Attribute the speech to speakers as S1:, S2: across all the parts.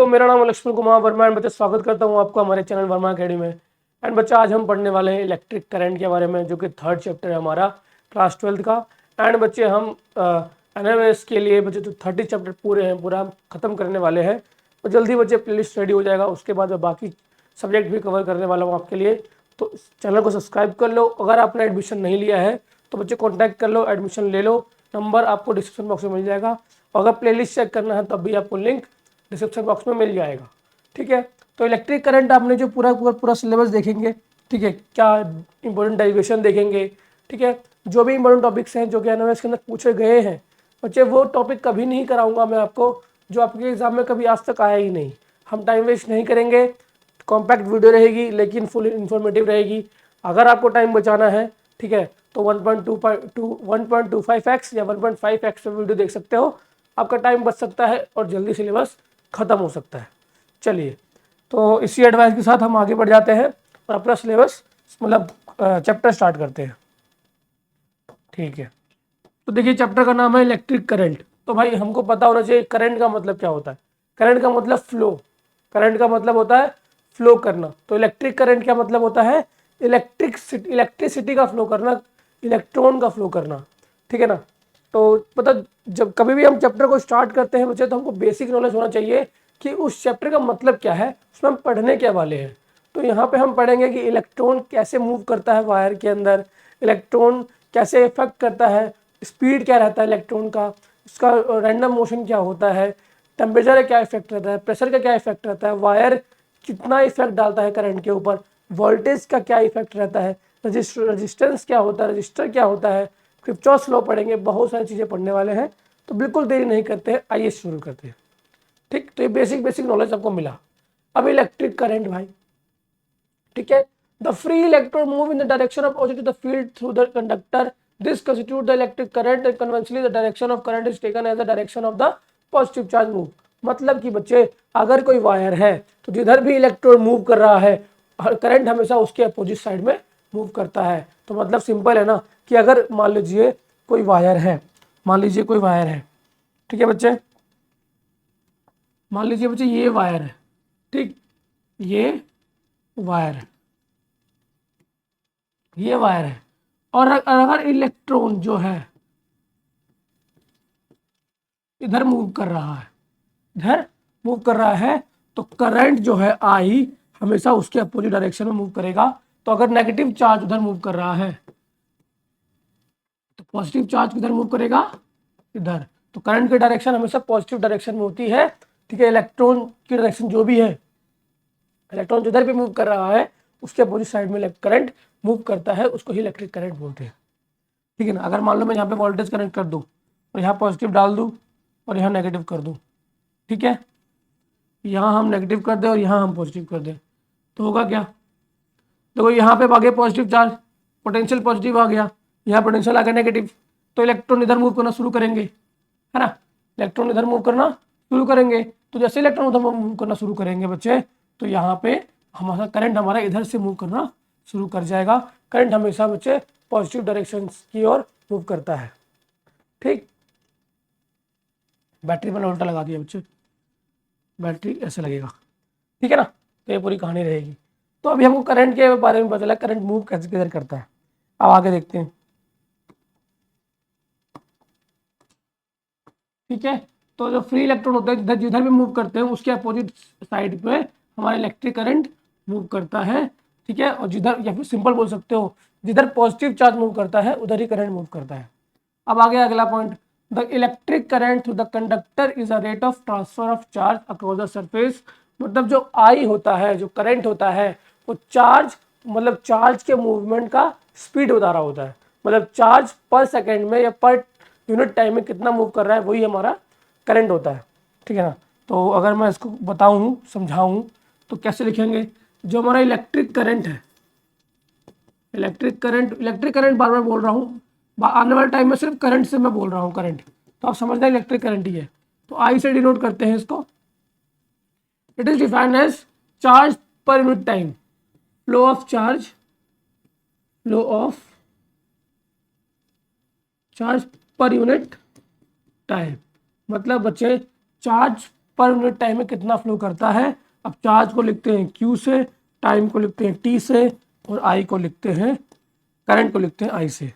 S1: दोस्तों, मेरा नाम लक्ष्मण कुमार वर्मा एंड बच्चे स्वागत करता हूं आपका हमारे चैनल वर्मा अकेडमी में। एंड बच्चा आज हम पढ़ने वाले हैं इलेक्ट्रिक करंट के बारे में, जो कि थर्ड चैप्टर है हमारा क्लास 12th का। एंड बच्चे हम एनएमएस के लिए बच्चे जो 30 चैप्टर पूरे हैं पूरा ख़त्म करने वाले हैं। तो जल्दी बच्चे प्लेलिस्ट रेडी हो जाएगा, उसके बाद मैं बाकी सब्जेक्ट भी कवर करने वाला हूँ आपके लिए। तो चैनल को सब्सक्राइब कर लो। अगर आपने एडमिशन नहीं लिया है तो बच्चे कॉन्टैक्ट कर लो, एडमिशन ले लो। नंबर आपको डिस्क्रिप्शन बॉक्स में मिल जाएगा। अगर प्लेलिस्ट चेक करना है तब भी आपको लिंक डिस्क्रिप्शन बॉक्स में मिल जाएगा। ठीक है, तो इलेक्ट्रिक करंट आपने जो पूरा सिलेबस देखेंगे। ठीक है, क्या इंपॉर्टेंट डेरिवेशन देखेंगे। ठीक है, जो भी इंपॉर्टेंट टॉपिक्स हैं जो कि एनएमएस के अंदर पूछे गए हैं बच्चे, वो टॉपिक कभी नहीं कराऊंगा मैं आपको जो आपके एग्जाम में कभी आज तक आया ही नहीं। हम टाइम वेस्ट नहीं करेंगे। कॉम्पैक्ट वीडियो रहेगी लेकिन फुल इन्फॉर्मेटिव रहेगी। अगर आपको टाइम बचाना है, ठीक है, तो 1.25x या 1.5x पे वीडियो देख सकते हो। आपका टाइम बच सकता है और जल्दी सिलेबस ख़त्म हो सकता है। चलिए, तो इसी एडवाइस के साथ हम आगे बढ़ जाते हैं और अपना सिलेबस मतलब चैप्टर स्टार्ट करते हैं। ठीक है, तो देखिए चैप्टर का नाम है इलेक्ट्रिक करंट। तो भाई हमको पता होना चाहिए करंट का मतलब क्या होता है। करंट का मतलब फ्लो, करंट का मतलब होता है फ्लो करना। तो इलेक्ट्रिक करंट क्या मतलब होता है, इलेक्ट्रिसिटी का फ्लो करना, इलेक्ट्रॉन का फ्लो करना। ठीक है ना। तो पता, जब कभी भी हम चैप्टर को स्टार्ट करते हैं बच्चे, तो हमको बेसिक नॉलेज होना चाहिए कि उस चैप्टर का मतलब क्या है, उसमें हम पढ़ने क्या वाले हैं। तो यहाँ पे हम पढ़ेंगे कि इलेक्ट्रॉन कैसे मूव करता है वायर के अंदर, इलेक्ट्रॉन कैसे इफेक्ट करता है, स्पीड क्या रहता है इलेक्ट्रॉन का, उसका रैंडम मोशन क्या होता है, टेम्परेचर का क्या इफेक्ट रहता है, प्रेशर का क्या इफेक्ट रहता है, वायर कितना इफेक्ट डालता है करंट के ऊपर, वोल्टेज का क्या इफेक्ट रहता है, रजिस्टेंस क्या होता है, रजिस्टर क्या होता है, किरचॉफ लॉ पढ़ेंगे। बहुत सारी चीज़ें पढ़ने वाले हैं, तो बिल्कुल देरी नहीं करते हैं, आइए शुरू करते हैं। ठीक, तो ये बेसिक नॉलेज आपको मिला। अब इलेक्ट्रिक करंट भाई, ठीक है, the free electron move in the direction of opposite to the field through the conductor, this constitute the electric current and conventionally the direction of current is taken as the direction of the positive charge move. मतलब कि बच्चे, अगर कोई wire है तो जिधर भी electron move कर रहा है करंट हमेशा उसके अपोजिट साइड में मूव करता है। तो मतलब सिंपल है ना कि अगर मान लीजिए कोई वायर है, मान लीजिए कोई वायर है, ठीक है बच्चे, मान लीजिए बच्चे ये वायर है, ठीक, ये वायर है, ये वायर है, और अगर इलेक्ट्रॉन जो है इधर मूव कर रहा है, इधर मूव कर रहा है, तो करंट जो है आई हमेशा उसके अपोजिट डायरेक्शन में मूव करेगा। तो अगर नेगेटिव चार्ज उधर मूव कर रहा है तो पॉजिटिव चार्ज किधर मूव करेगा, इधर। तो करंट की डायरेक्शन हमेशा पॉजिटिव डायरेक्शन में होती है। ठीक है, इलेक्ट्रॉन की डायरेक्शन जो भी है, इलेक्ट्रॉन जिधर भी मूव कर रहा है उसके अपोजिट साइड में करंट मूव करता है, उसको ही इलेक्ट्रिक करंट बोलते हैं। ठीक है ना। अगर मान लो मैं यहाँ पे वोल्टेज कनेक्ट कर दूँ और यहाँ पॉजिटिव डाल दूँ और यहाँ नेगेटिव कर दूँ, ठीक है, यहाँ हम नेगेटिव कर दें और यहाँ हम पॉजिटिव कर दें, तो होगा क्या, देखो यहाँ पे आ गया पॉजिटिव चार्ज, पोटेंशियल पॉजिटिव आ गया, यहाँ पोटेंशियल आ गया नेगेटिव, तो इलेक्ट्रॉन इधर मूव करना शुरू करेंगे, है ना, इलेक्ट्रॉन इधर मूव करना शुरू करेंगे। तो जैसे इलेक्ट्रॉन उधर मूव करना शुरू करेंगे बच्चे, तो यहाँ पे हमारा करंट हमारा इधर से मूव करना शुरू कर जाएगा। करंट हमेशा बच्चे पॉजिटिव डायरेक्शन की ओर मूव करता है। ठीक, बैटरी मैंने उल्टा लगा दिया बच्चे, बैटरी ऐसे लगेगा, ठीक है ना। तो ये पूरी कहानी रहेगी। तो अभी हमको करंट के बारे में पता चला, करंट मूव कैसे किधर करता है। अब आगे देखते हैं। ठीक है, तो जो फ्री इलेक्ट्रॉन होते हैं जिधर जिधर भी मूव करते हैं उसके अपोजिट साइड पे हमारा इलेक्ट्रिक करंट मूव करता है। ठीक है, और जिधर, या फिर सिंपल बोल सकते हो, जिधर पॉजिटिव चार्ज मूव करता है उधर ही करंट मूव करता है। अब आ गया अगला point, the electric current through the conductor is a rate of transfer of charge across the surface. मतलब जो आई होता है, जो करंट होता है, वो चार्ज, मतलब चार्ज के मूवमेंट का स्पीड बता रहा होता है। मतलब चार्ज पर सेकेंड में या पर यूनिट टाइम में कितना मूव कर रहा है, वही हमारा करंट होता है। ठीक है ना। तो अगर मैं इसको बताऊं, समझाऊं, तो कैसे लिखेंगे, जो हमारा इलेक्ट्रिक करंट है, इलेक्ट्रिक करंट बार बार बोल रहा हूँ, आने वाले टाइम में सिर्फ करंट से मैं बोल रहा हूँ, करंट, तो आप समझना इलेक्ट्रिक करंट ही है। तो आई से डिनोट करते हैं इसको, it is defined as charge per unit time, flow of charge, flow of charge per unit time. मतलब बच्चे चार्ज पर यूनिट टाइम में कितना फ्लो करता है। अब चार्ज को लिखते हैं Q से, टाइम को लिखते हैं T से, और I को लिखते हैं, करंट को लिखते हैं I से।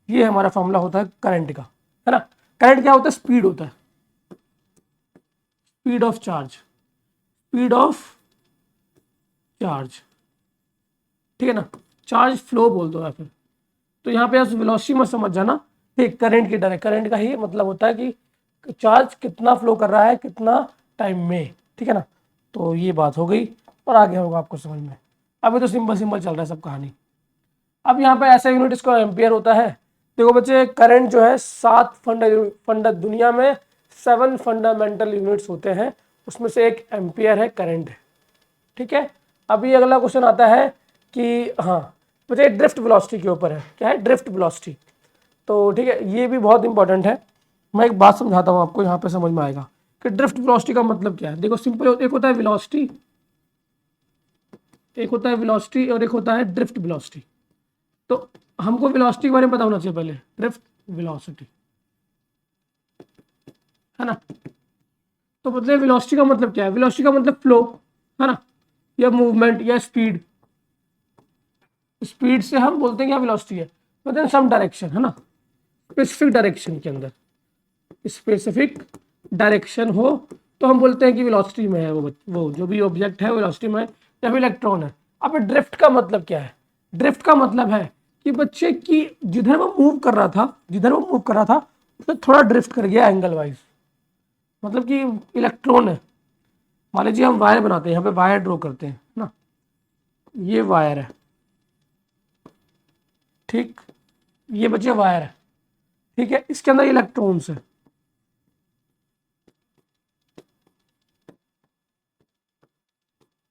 S1: ये हमारा फॉर्मूला होता है करंट का, है ना। करंट क्या होता है, स्पीड होता है, speed of charge, speed of charge, ठीक है ना। चार्ज फ्लो बोल दो या फिर, तो यहाँ पे वेलोसिटी मत समझ जाना, ठीक। करंट की तरह, करंट का ही मतलब होता है कि चार्ज कितना फ्लो कर रहा है कितना टाइम में, ठीक है ना। तो ये बात हो गई और आगे होगा आपको समझ में। अभी तो सिंपल सिंपल चल रहा है सब कहानी। अब यहाँ पे ऐसा यूनिट इसका एम्पियर होता है। देखो बच्चे, करंट जो है 7 दुनिया में 7 फंडामेंटल यूनिट्स होते हैं, उसमें से एक एम्पियर है, करंट है, ठीक है। अभी अगला क्वेश्चन आता है कि हाँ बच्चे ड्रिफ्ट वेलोसिटी के ऊपर है। क्या है, ड्रिफ्ट वेलोसिटी। तो ठीक है, ये भी बहुत इंपॉर्टेंट है। मैं एक बात समझाता हूँ आपको, यहाँ पे समझ में आएगा कि ड्रिफ्ट वेलोसिटी का मतलब क्या है। देखो सिंपल, एक होता है वेलोसिटी, एक होता है वेलोसिटी और एक होता है ड्रिफ्ट वेलोसिटी। तो हमको वेलोसिटी के बारे में पता होना चाहिए पहले, ड्रिफ्ट वेलोसिटी, है ना। तो मतलब वेलोसिटी का मतलब क्या है, वेलोसिटी का मतलब फ्लो, है ना, या मूवमेंट या स्पीड। स्पीड से हम बोलते हैं क्या वेलोसिटी है, मतलब सम डायरेक्शन, है ना, स्पेसिफिक डायरेक्शन के अंदर, स्पेसिफिक डायरेक्शन हो तो हम बोलते हैं कि वेलोसिटी में है वो जो भी ऑब्जेक्ट है वेलोसिटी में, या फिर इलेक्ट्रॉन है। अब ड्रिफ्ट का मतलब क्या है, ड्रिफ्ट का मतलब है कि बच्चे की जिधर वो मूव कर रहा था, जिधर वो मूव कर रहा था तो थोड़ा ड्रिफ्ट कर गया एंगल वाइज। मतलब कि इलेक्ट्रॉन है, मान लीजिए हम वायर बनाते हैं, यहाँ पे वायर ड्रॉ करते हैं ना, ये वायर है, ठीक, ये बच्चे वायर है, ठीक है, इसके अंदर इलेक्ट्रॉन्स है।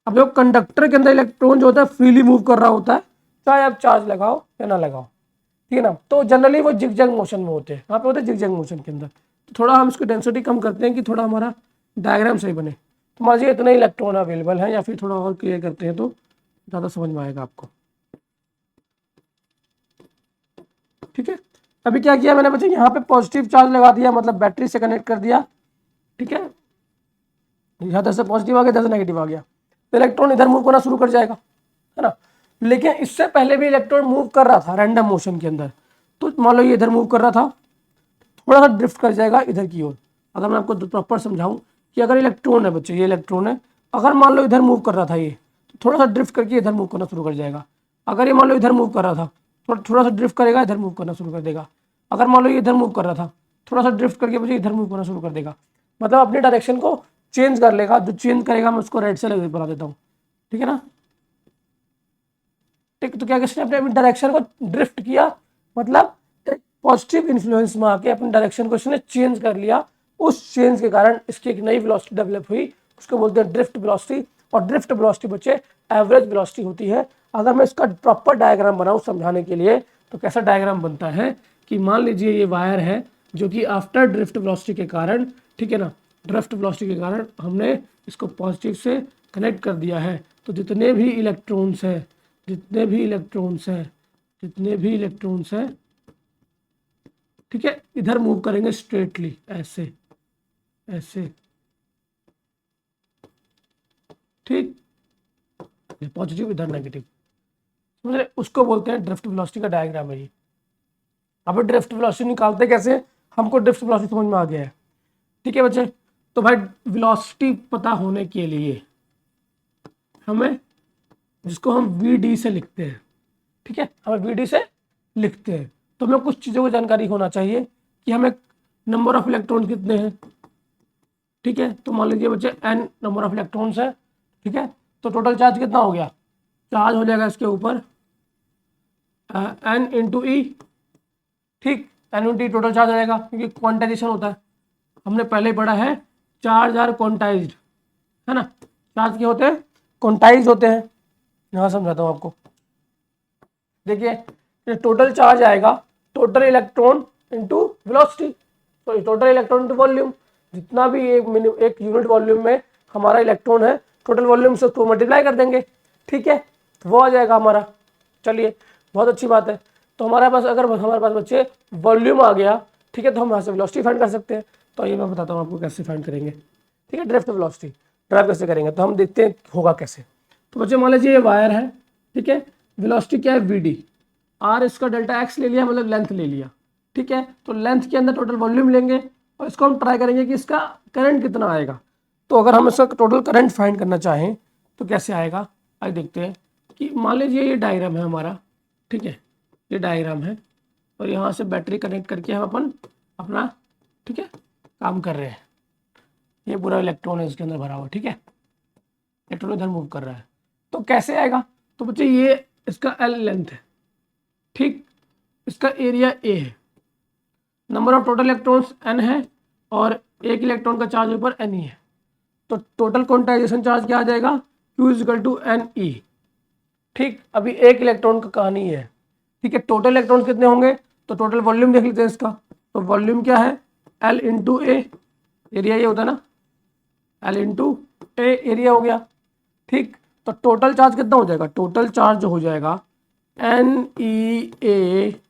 S1: अब जो कंडक्टर के अंदर इलेक्ट्रॉन जो होता है फ्रीली मूव कर रहा होता है, चाहे आप चार्ज लगाओ या ना लगाओ, ठीक है ना। तो जनरली वो जिगजैग मोशन में होते हैं, यहाँ पे होते हैं जिगजैग मोशन के अंदर। तो थोड़ा हम इसकी डेंसिटी कम करते हैं कि थोड़ा हमारा डायग्राम सही बने। तो मान लीजिए इतने इलेक्ट्रॉन अवेलेबल हैं, या फिर थोड़ा और क्लियर करते हैं तो ज़्यादा समझ में आएगा आपको, ठीक है। अभी क्या किया मैंने बच्चे, यहाँ पे पॉजिटिव चार्ज लगा दिया, मतलब बैटरी से कनेक्ट कर दिया, ठीक है। यहाँ 10 से पॉजिटिव आ गया, 10 से नेगेटिव आ गया, तो इलेक्ट्रॉन इधर मूव करना शुरू कर जाएगा, है ना। लेकिन इससे पहले भी इलेक्ट्रॉन मूव कर रहा था रैंडम मोशन के अंदर। तो मान लो ये इधर मूव कर रहा था, थोड़ा सा ड्रिफ्ट कर जाएगा इधर की ओर। अगर मैं आपको प्रॉपर समझाऊं कि अगर इलेक्ट्रॉन है बच्चे, ये इलेक्ट्रॉन है, अगर मान लो इधर मूव कर रहा था ये, तो थोड़ा सा ड्रिफ्ट करके इधर मूव करना शुरू कर जाएगा। अगर ये मान लो इधर मूव कर रहा था, थोड़ा सा ड्रिफ्ट करेगा, इधर मूव करना शुरू कर देगा। अगर मान लो ये इधर मूव कर रहा था, थोड़ा सा ड्रिफ्ट करके मुझे इधर मूव करना शुरू कर देगा। मतलब अपनी डायरेक्शन को चेंज कर लेगा। जो चेंज करेगा मैं उसको रेड से बना देता हूँ, ठीक है ना। ठीक, तो क्या किसने अपने अपनी डायरेक्शन को ड्रिफ्ट किया, मतलब एक पॉजिटिव इन्फ्लुएंस में आके अपनी डायरेक्शन को इसने चेंज कर लिया। उस चेंज के कारण इसकी एक नई वेलोसिटी डेवलप हुई, उसको बोलते हैं ड्रिफ्ट वेलोसिटी। और ड्रिफ्ट वेलोसिटी बच्चे एवरेज वेलोसिटी होती है। अगर मैं इसका प्रॉपर डायग्राम बनाऊं समझाने के लिए, तो कैसा डायग्राम बनता है कि मान लीजिए ये वायर है जो कि आफ्टर ड्रिफ्ट वेलोसिटी के कारण, ठीक है ना, ड्रिफ्ट वेलोसिटी के कारण हमने इसको पॉजिटिव से कनेक्ट कर दिया है। तो जितने भी इलेक्ट्रॉन्स हैं, जितने भी इलेक्ट्रॉन्स हैं, जितने भी इलेक्ट्रॉन्स हैं, ठीक है, इधर मूव करेंगे स्ट्रेटली, ऐसे ऐसे, ठीक, पॉजिटिव इधर नेगेटिव, समझ रहे, उसको बोलते हैं ड्रिफ्ट वेलोसिटी का डायग्राम है ये। अब ड्रिफ्ट वेलोसिटी निकालते कैसे, हमको ड्रिफ्ट वेलोसिटी समझ में आ गया है, ठीक है बच्चे। तो भाई वेलोसिटी पता होने के लिए हमें, जिसको हम वी से लिखते हैं, ठीक है, हमें वी से लिखते हैं, तो हमें कुछ चीज़ों की जानकारी होना चाहिए कि हमें नंबर ऑफ इलेक्ट्रॉन कितने हैं, ठीक है। तो मान लीजिए बच्चे n नंबर ऑफ इलेक्ट्रॉन्स है, ठीक है। तो टोटल चार्ज कितना हो गया, चार्ज हो जाएगा इसके ऊपर n इंटू ई, ठीक, n इंटू ई टोटल चार्ज हो जाएगा, क्योंकि क्वांटाइजेशन होता है, हमने पहले पढ़ा है चार्ज आर क्वांटाइज्ड, है ना। चार्ज क्या होते हैं, क्वांटाइज होते हैं। यहाँ समझाता हूँ आपको, देखिए ये टोटल चार्ज आएगा टोटल इलेक्ट्रॉन इंटू वेलोसिटी, तो टोटल इलेक्ट्रॉन इंटू वॉल्यूम। जितना भी एक यूनिट वॉल्यूम में हमारा इलेक्ट्रॉन है, टोटल वॉल्यूम से उसको मल्टीप्लाई कर देंगे, ठीक है, तो वो आ जाएगा हमारा। चलिए, बहुत अच्छी बात है। तो हमारे पास, अगर हमारे पास बच्चे वॉल्यूम आ गया, ठीक है, तो हम यहाँ से वेलोसिटी फाइंड कर सकते हैं। तो ये मैं बताता हूँ आपको कैसे फाइंड करेंगे। ठीक है, ड्रिफ्ट वेलोसिटी ड्राइव कैसे करेंगे, तो हम देखते हैं होगा कैसे। तो बच्चे मान लीजिए ये वायर है, ठीक है, वेलोसिटी क्या है वी डी, आर इसका डेल्टा एक्स ले लिया, मतलब लेंथ ले लिया, ठीक है। तो लेंथ के अंदर टोटल वॉल्यूम लेंगे और इसको हम ट्राई करेंगे कि इसका करंट कितना आएगा। तो अगर हम इसका टोटल करंट फाइंड करना चाहें तो कैसे आएगा, आइए देखते हैं। कि मान लीजिए ये डायग्राम है हमारा, ठीक है, ये डायग्राम है और यहाँ से बैटरी कनेक्ट करके हम अपना ठीक है काम कर रहे हैं। ये पूरा इलेक्ट्रॉन है इसके अंदर भरा हुआ, ठीक है, इलेक्ट्रॉन इधर मूव कर रहा है। तो कैसे आएगा, तो बच्चे ये इसका एल लेंथ है, ठीक, इसका एरिया ए है, number of total electrons N है और एक इलेक्ट्रॉन का चार्ज ऊपर एन ई है। तो टोटल क्वांटाइजेशन चार्ज क्या आ जाएगा, Q is equal to N E. ठीक, अभी एक इलेक्ट्रॉन का कहानी है, ठीक है, टोटल इलेक्ट्रॉन्स कितने होंगे, तो टोटल वॉल्यूम देख लेते हैं इसका। तो वॉल्यूम क्या है, L इंटू ए, एरिया ये होता है ना, L इंटू ए एरिया हो गया, ठीक। तो टोटल चार्ज कितना हो जाएगा, टोटल चार्ज जो हो जाएगा N E A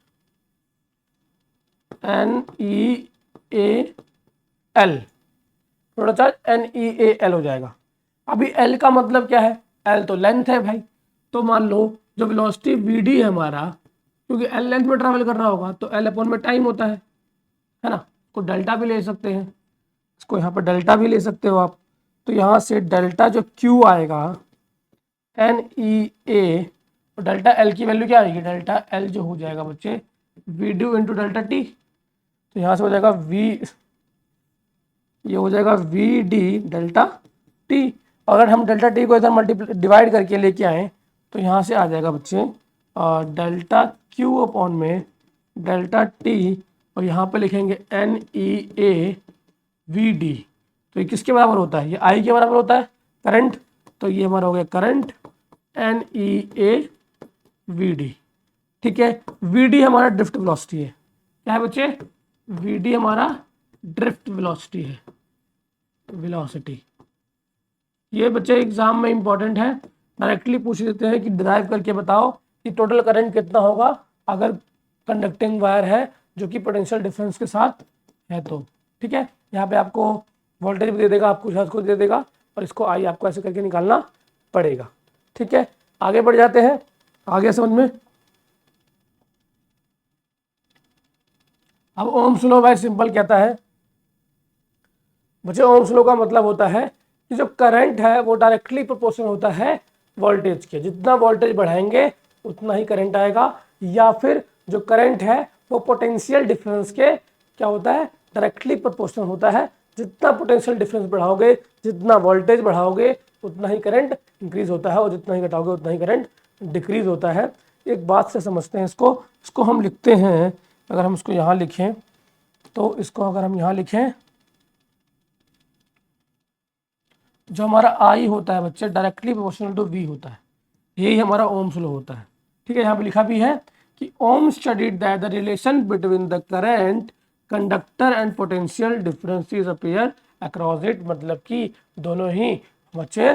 S1: L, total charge N E A L हो जाएगा। अभी एल का मतलब क्या है, एल तो लेंथ है भाई। तो मान लो जो वेलोसिटी वी डी है हमारा, क्योंकि एल लेंथ में ट्रैवल कर रहा होगा तो एल अपॉन में टाइम होता है ना, इसको डेल्टा भी ले सकते हैं, इसको यहाँ पर डेल्टा भी ले सकते हो आप। तो यहाँ से डेल्टा जो क्यू आएगा एन ई ए, तो डेल्टा एल की वैल्यू क्या आएगी, डेल्टा एल जो हो जाएगा बच्चे V D into delta T. तो यहाँ से हो जाएगा वी, ये हो जाएगा वी डी डेल्टा टी। अगर हम डेल्टा टी को इधर डिवाइड करके लेके आए तो यहाँ से आ जाएगा बच्चे डेल्टा क्यू अपॉन में डेल्टा टी, और यहाँ पे लिखेंगे N E A V D. तो ये किसके बराबर होता है, ये आई के बराबर होता है, करंट। तो ये हमारा हो गया current N E A V D, ठीक है। वी डी हमारा ड्रिफ्ट वेलोसिटी है, क्या है बच्चे, वी डी हमारा ड्रिफ्ट वेलोसिटी है, वेलोसिटी। ये बच्चे एग्जाम में इंपॉर्टेंट है, डायरेक्टली पूछ लेते हैं कि ड्राइव करके बताओ कि टोटल करंट कितना होगा अगर कंडक्टिंग वायर है जो कि पोटेंशियल डिफरेंस के साथ है तो, ठीक है। यहाँ पे आपको वोल्टेज भी दे देगा, आपको चार्ज को दे देगा, और इसको आई आपको ऐसे करके निकालना पड़ेगा, ठीक है। आगे बढ़ जाते हैं, आगे समझ में। अब ओम्स लॉ भाई सिंपल कहता है बच्चे, ओम्स लॉ का मतलब होता है कि जो करंट है वो डायरेक्टली प्रोपोर्शनल होता है वोल्टेज के, जितना वोल्टेज बढ़ाएंगे उतना ही करंट आएगा, या फिर जो करंट है वो पोटेंशियल डिफरेंस के क्या होता है, डायरेक्टली प्रोपोर्शनल होता है। जितना पोटेंशियल डिफरेंस बढ़ाओगे, जितना वोल्टेज बढ़ाओगे उतना ही करंट इंक्रीज होता है, और जितना ही घटाओगे उतना ही करंट डिक्रीज होता है। एक बात से समझते हैं इसको हम लिखते हैं, अगर हम इसको यहाँ लिखें तो इसको अगर हम यहाँ लिखें, जो हमारा आई होता है बच्चे डायरेक्टली प्रोपोर्शनल टू वी होता है, यही हमारा ओम्स लॉ होता है, ठीक है। यहाँ पे लिखा भी है कि Ohm's studied that the relation between the current conductor and potential differences appear across it, मतलब कि दोनों ही बच्चे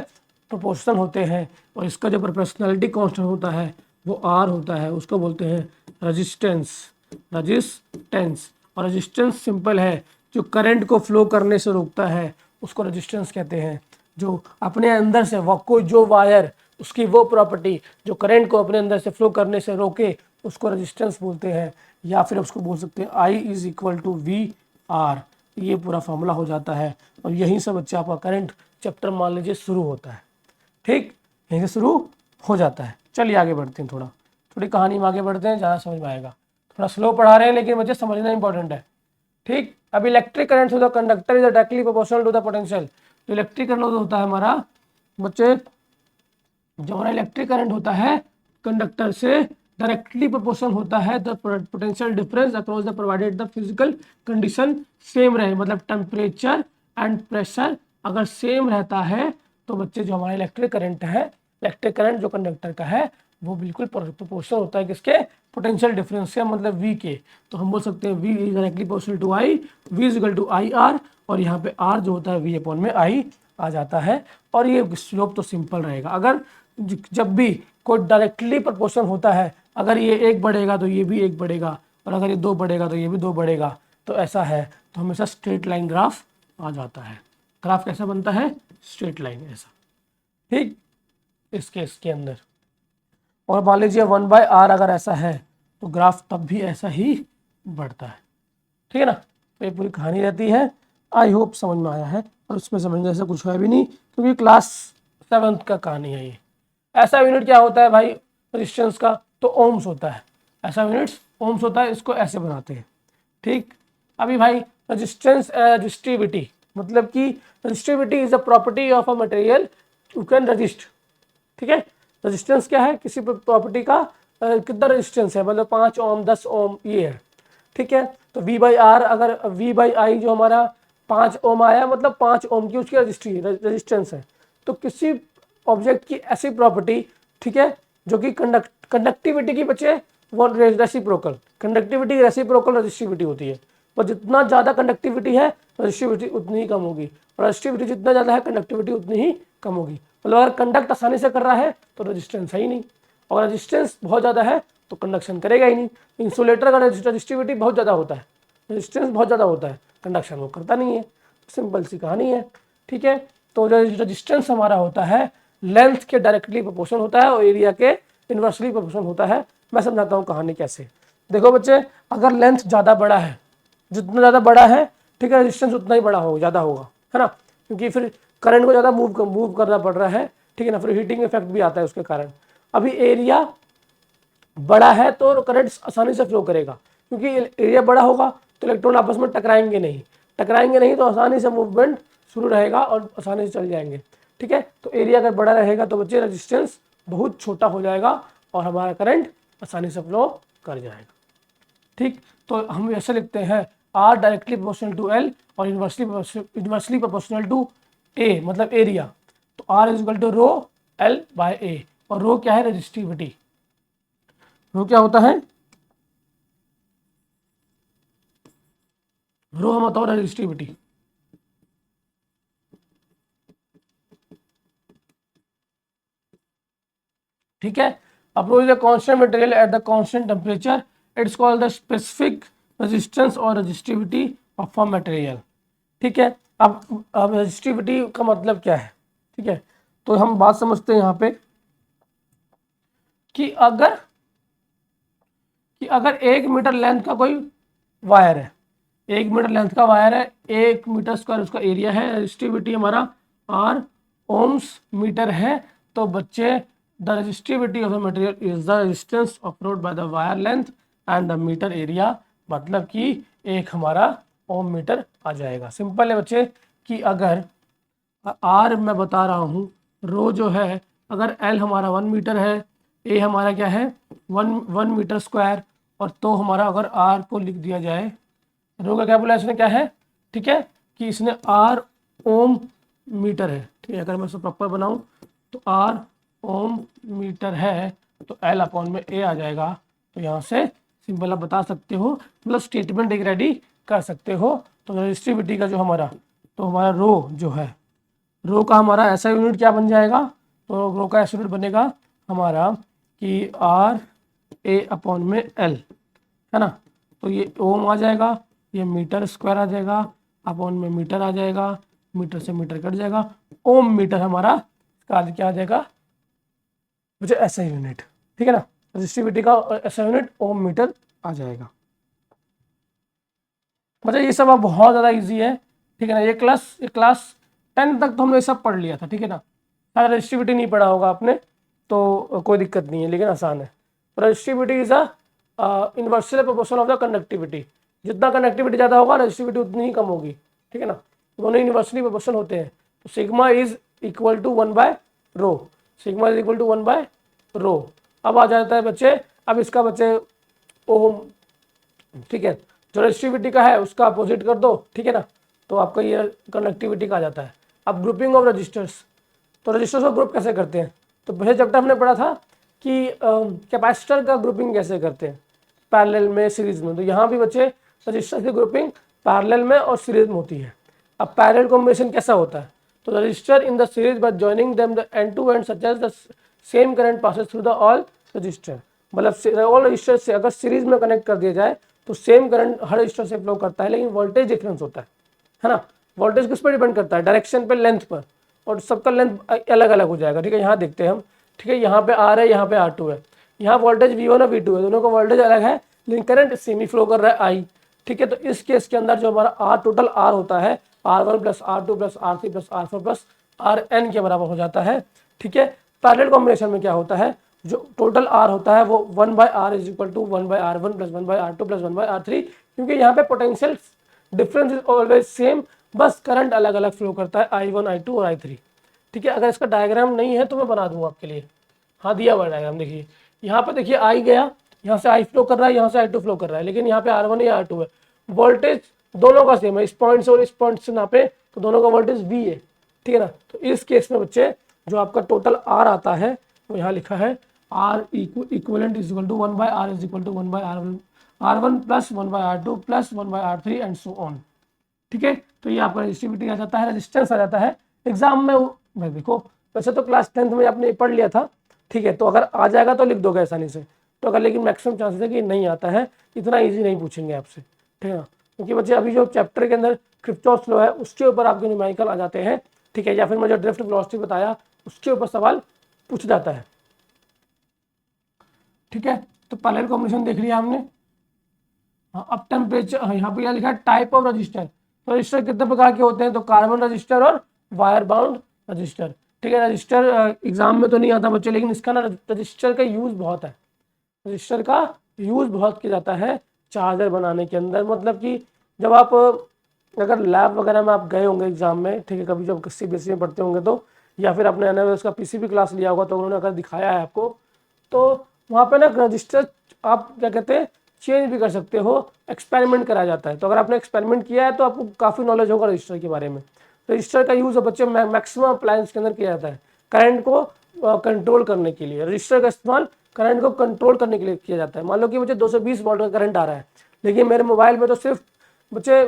S1: प्रोपोर्शनल होते हैं, और इसका जो प्रोपोर्शनलिटी कांस्टेंट होता है वो आर होता है, उसको बोलते हैं रेजिस्टेंस। और रेजिस्टेंस सिंपल है, जो करंट को फ्लो करने से रोकता है उसको रेजिस्टेंस कहते हैं। जो अपने अंदर से कोई जो वायर, उसकी वो प्रॉपर्टी जो करंट को अपने अंदर से फ्लो करने से रोके उसको रेजिस्टेंस बोलते हैं, या फिर उसको बोल सकते हैं I is equal to V R. ये पूरा फॉर्मूला हो जाता है, और यहीं से बच्चे आपका करंट चैप्टर मान लीजिए शुरू होता है, ठीक, यहीं से शुरू हो जाता है। चलिए आगे बढ़ते हैं, थोड़ी कहानी में आगे बढ़ते हैं, ज़्यादा समझ में आएगा। थोड़ा स्लो पढ़ा रहे हैं लेकिन बच्चे समझना इंपॉर्टेंट है, ठीक। अब electric current to the conductor is directly proportional to the potential. तो इलेक्ट्रिक करंट होता है हमारा बच्चे, जो हमारा इलेक्ट्रिक करंट होता है कंडक्टर से डायरेक्टली प्रोपोर्शनल होता है the potential difference across the provided the physical condition same रहे, मतलब टेम्परेचर एंड प्रेशर अगर सेम रहता है तो बच्चे जो हमारा इलेक्ट्रिक करंट है, इलेक्ट्रिक करंट जो कंडक्टर का है वो बिल्कुल प्रोपोर्शनल होता है किसके, पोटेंशियल डिफरेंस से, मतलब V के। तो हम बोल सकते हैं V is directly proportional to I, V is equal to I R, और यहाँ पे R जो होता है V अपॉन में I आ जाता है। और ये स्लोप तो सिंपल रहेगा, अगर जब भी कोई डायरेक्टली प्रोपोर्शनल होता है, अगर ये 1 बढ़ेगा तो ये भी 1 बढ़ेगा, और अगर ये 2 बढ़ेगा तो ये भी 2 बढ़ेगा, तो ऐसा है तो हमेशा स्ट्रेट लाइन ग्राफ आ जाता है। ग्राफ कैसा बनता है, स्ट्रेट लाइन ऐसा, ठीक, इस केस के अंदर। और मान लीजिए 1/r अगर ऐसा है तो ग्राफ तब भी ऐसा ही बढ़ता है, ठीक है ना। तो ये पूरी कहानी रहती है। आई होप समझ में आया है, और उसमें समझने जैसा कुछ है भी नहीं, क्योंकि क्लास 7th का कहानी है ये। ऐसा यूनिट क्या होता है भाई रेजिस्टेंस का, तो ओम्स होता है। ऐसा यूनिट्स ओम्स होता है, इसको ऐसे बनाते हैं, ठीक। अभी भाई रेजिस्टेंस रजिस्टिविटी, मतलब कि resistivity is a property of a material you can resist, ठीक है। रेजिस्टेंस क्या है, किसी प्रॉपर्टी का कितना रेजिस्टेंस है, मतलब 5 ओम 10 ओम ये है, ठीक है। तो V/R, अगर V/I जो हमारा 5 ओम आया, मतलब 5 ओम की उसकी रेजिस्टेंस है। तो किसी ऑब्जेक्ट की ऐसी प्रॉपर्टी, ठीक है, जो कि कंडक्टिविटी की बचे, वो रेसिप्रोकल, कंडक्टिविटी रेसिप्रोकल रजिस्टिविटी होती है। और जितना ज़्यादा कंडक्टिविटी है रजिस्टिविटी उतनी ही कम होगी, और रजिस्टिविटी जितना ज़्यादा है कंडक्टिविटी उतनी ही कम होगी। मतलब अगर कंडक्ट आसानी से कर रहा है तो रजिस्टेंस है ही नहीं, और रेजिस्टेंस बहुत ज़्यादा है तो कंडक्शन करेगा ही नहीं। इंसुलेटर का रजिस्टिविटी बहुत ज़्यादा होता है, रेजिस्टेंस बहुत ज़्यादा होता है, कंडक्शन वो करता नहीं है। सिंपल सी कहानी है, ठीक है। तो जो रेजिस्टेंस हमारा होता है लेंथ के डायरेक्टली प्रोपोर्शनल होता है और एरिया के इन्वर्सली प्रोपोर्शनल होता है। मैं समझाता हूँ कहानी कैसे। देखो बच्चे, अगर लेंथ ज़्यादा बड़ा है, जितना ज़्यादा बड़ा है, ठीक है, रेजिस्टेंस उतना ही बड़ा होगा, ज़्यादा होगा, है ना, क्योंकि फिर करंट को ज़्यादा मूव करना पड़ रहा है, ठीक है ना, फिर हीटिंग इफेक्ट भी आता है उसके कारण। अभी एरिया बड़ा है तो करंट आसानी से फ्लो करेगा, क्योंकि एरिया बड़ा होगा तो इलेक्ट्रॉन आपस में टकराएंगे नहीं तो आसानी से मूवमेंट शुरू रहेगा और आसानी से चल जाएंगे, ठीक है। तो एरिया अगर बड़ा रहेगा तो बच्चे रेजिस्टेंस बहुत छोटा हो जाएगा और हमारा करंट आसानी से फ्लो कर जाएगा, ठीक। तो हम ऐसे लिखते हैं R directly proportional to L और इन्वर्सली प्रोपोर्शनल टू A, मतलब एरिया। तो R is equal to rho L/A, और रो क्या है, रेजिस्टिविटी। रो क्या होता है, रो हम बताओ रेजिस्टिविटी, ठीक है। अब rho is a constant material at the constant temperature, it's called the specific resistance और रेजिस्टिविटी ऑफ अ मटेरियल, ठीक है। अब रेजिस्टिविटी का मतलब क्या है, ठीक है। तो हम बात समझते हैं यहाँ पे कि अगर 1 मीटर लेंथ का कोई वायर है, 1 मीटर लेंथ का वायर है, 1 मीटर स्क्वायर उसका एरिया है, रेजिस्टिविटी हमारा R ओम्स मीटर है। तो बच्चे the resistivity of the material is the resistance offered by the wire length and the metre area, मतलब कि एक हमारा ओम मीटर आ जाएगा। सिंपल है बच्चे कि अगर R मैं बता रहा हूँ, रो जो है, अगर L हमारा 1 मीटर है, A हमारा क्या है 1 मीटर स्क्वायर, और तो हमारा अगर R को लिख दिया जाए, रो का क्या बोला इसने, क्या है, ठीक है, कि इसने R ओम मीटर है, ठीक है। अगर मैं इसे प्रॉपर बनाऊं तो R ओम मीटर है तो L अपॉन में A आ जाएगा। तो यहाँ से सिंपल आप बता सकते हो, मतलब स्टेटमेंट एक रेडी कर सकते हो। तो रेजिस्टिविटी का जो हमारा, तो हमारा रो जो है, रो का हमारा ऐसा यूनिट क्या बन जाएगा, तो रो का ऐसा यूनिट बनेगा हमारा कि R/A अपॉन में L, है ना। तो ये ओम आ जाएगा, ये मीटर स्क्वायर आ जाएगा, अपॉन में मीटर आ जाएगा, मीटर से मीटर कट जाएगा, ओम मीटर हमारा इसका क्या आ जाएगा मुझे ऐसा यूनिट, ठीक है ना। रेजिस्टिविटी का ऐसा यूनिट ओम मीटर आ जाएगा। मतलब ये सब अब बहुत ज़्यादा इजी है, ठीक है ना। ये क्लास 10 तक तो हमने ये सब पढ़ लिया था, ठीक है ना। शायद रेजिस्टिविटी नहीं पढ़ा होगा आपने, तो कोई दिक्कत नहीं है, लेकिन आसान है। Resistivity is a inversal proportional of the conductivity, जितना कंडक्टिविटी ज़्यादा होगा रेजिस्टिविटी उतनी ही कम होगी, ठीक है ना। दोनों इन्वर्सली प्रोपोर्शनल होते हैं। तो सिग्मा इज इक्वल टू 1/रो, सिग्मा इज इक्वल टू 1/रो। अब आ जाता है बच्चे, अब इसका बच्चे ओम, ठीक है, जो रेजिस्टिविटी का है उसका अपोजिट कर दो, ठीक है ना। तो आपका ये कंडक्टिविटी का आ जाता है। अब ग्रुपिंग ऑफ रजिस्टर्स, तो रजिस्टर्स को ग्रुप कैसे करते हैं, तो पहले चैप्टर हमने पढ़ा था कि कैपेसिटर का ग्रुपिंग कैसे करते हैं, पैरेलल में, सीरीज में। तो यहाँ भी बच्चे रजिस्टर की ग्रुपिंग पैरेलल में और सीरीज में होती है। अब पैरेलल कॉम्बिनेशन कैसा होता है, तो resistor in the series by joining them the end to end such as the same current passes through the all resistor, मतलब ऑल रजिस्टर से अगर सीरीज में कनेक्ट कर दिया जाए तो सेम करंट हर रजिस्टर से फ्लो करता है, लेकिन वोल्टेज डिफरेंस होता है ना। वोल्टेज किस पर डिपेंड करता है, डायरेक्शन पे, लेंथ पर, और सबका लेंथ अलग अलग हो जाएगा। ठीक है, यहाँ देखते हैं हम, ठीक है, यहाँ पे R है, यहाँ पे R2 है, यहाँ वोल्टेज V1 और V2 है, दोनों का वोल्टेज अलग है, लेकिन करंट सेमी फ्लो कर रहा है I। ठीक है, तो इस केस के अंदर जो हमारा R टोटल R होता है R1 plus R2 plus R3 plus R4 plus Rn के बराबर हो जाता है। ठीक है, पैरेलल कॉम्बिनेशन में क्या होता है, जो टोटल R होता है वो 1/R is equal to 1/R1 plus 1/R2 plus 1/R3, क्योंकि यहाँ पे potential difference is always same, बस करंट अलग अलग फ्लो करता है I1 I2 और I3। ठीक है, अगर इसका डायग्राम नहीं है तो मैं बना दूंगा आपके लिए, हाँ दिया हुआ डायग्राम देखिए, यहाँ पे देखिए I गया, यहाँ से I फ्लो कर रहा है, यहाँ से I2 फ्लो कर रहा है, लेकिन यहाँ पे R1 या R2 है, वोल्टेज दोनों का सेम है, इस पॉइंट से और इस पॉइंट से नापे तो दोनों का वोल्टेज V है। ठीक है ना, तो इस केस में बच्चे जो आपका टोटल R आता है वो यहाँ लिखा है R equivalent is equal to 1/R is equal to 1/R1 R1 plus 1/R2 plus 1/R3 and so on. ठीक है, तो ये आपका रेजिस्टिविटी आ जाता है, रेजिस्टेंस आ जाता है। एग्जाम में भाई देखो, वैसे तो क्लास 10th में आपने पढ़ लिया था, ठीक है, तो अगर आ जाएगा तो लिख दोगे आसानी से, तो अगर लेकिन मैक्सिमम चांसेस है कि नहीं आता है, इतना ईजी नहीं पूछेंगे आपसे। ठीक है ना, क्योंकि बच्चे अभी जो चैप्टर के अंदर किरचॉफ लॉ है उसके ऊपर आपके न्यूमेरिकल आ जाते हैं। ठीक है, या फिर मैं जो ड्रिफ्ट वेलोसिटी बताया उसके ऊपर सवाल पूछ जाता है। ठीक है, तो पैरेलल कॉम्बिनेशन देख लिया हमने। हाँ, अब टेम्परेचर, यहाँ पे क्या लिखा है, टाइप ऑफ रजिस्टर। तो रजिस्टर कितने प्रकार के होते हैं, तो कार्बन रजिस्टर और वायर बाउंड रजिस्टर। ठीक है, रजिस्टर एग्जाम में तो नहीं आता बच्चे, लेकिन इसका ना रजिस्टर का यूज बहुत है, रजिस्टर का यूज बहुत किया जाता है चार्जर बनाने के अंदर। मतलब कि जब आप अगर लैब वगैरह में आप गए होंगे एग्जाम में, ठीक है, कभी जब CBSE में पढ़ते होंगे तो, या फिर आपने NMS का PCB क्लास लिया होगा तो उन्होंने अगर दिखाया है आपको, तो वहाँ पे ना रजिस्टर आप क्या कहते हैं चेंज भी कर सकते हो, एक्सपेरिमेंट कराया जाता है। तो अगर आपने एक्सपेरिमेंट किया है तो आपको काफ़ी नॉलेज होगा रजिस्टर के बारे में। रजिस्टर का यूज़ बच्चे मैक्सिमम अप्लायंस के अंदर किया जाता है करंट को कंट्रोल करने के लिए। रजिस्टर का इस्तेमाल करंट को कंट्रोल करने के लिए किया जाता है। मान लो कि मुझे 220 वोल्ट का करंट आ रहा है, लेकिन मेरे मोबाइल में तो सिर्फ बच्चे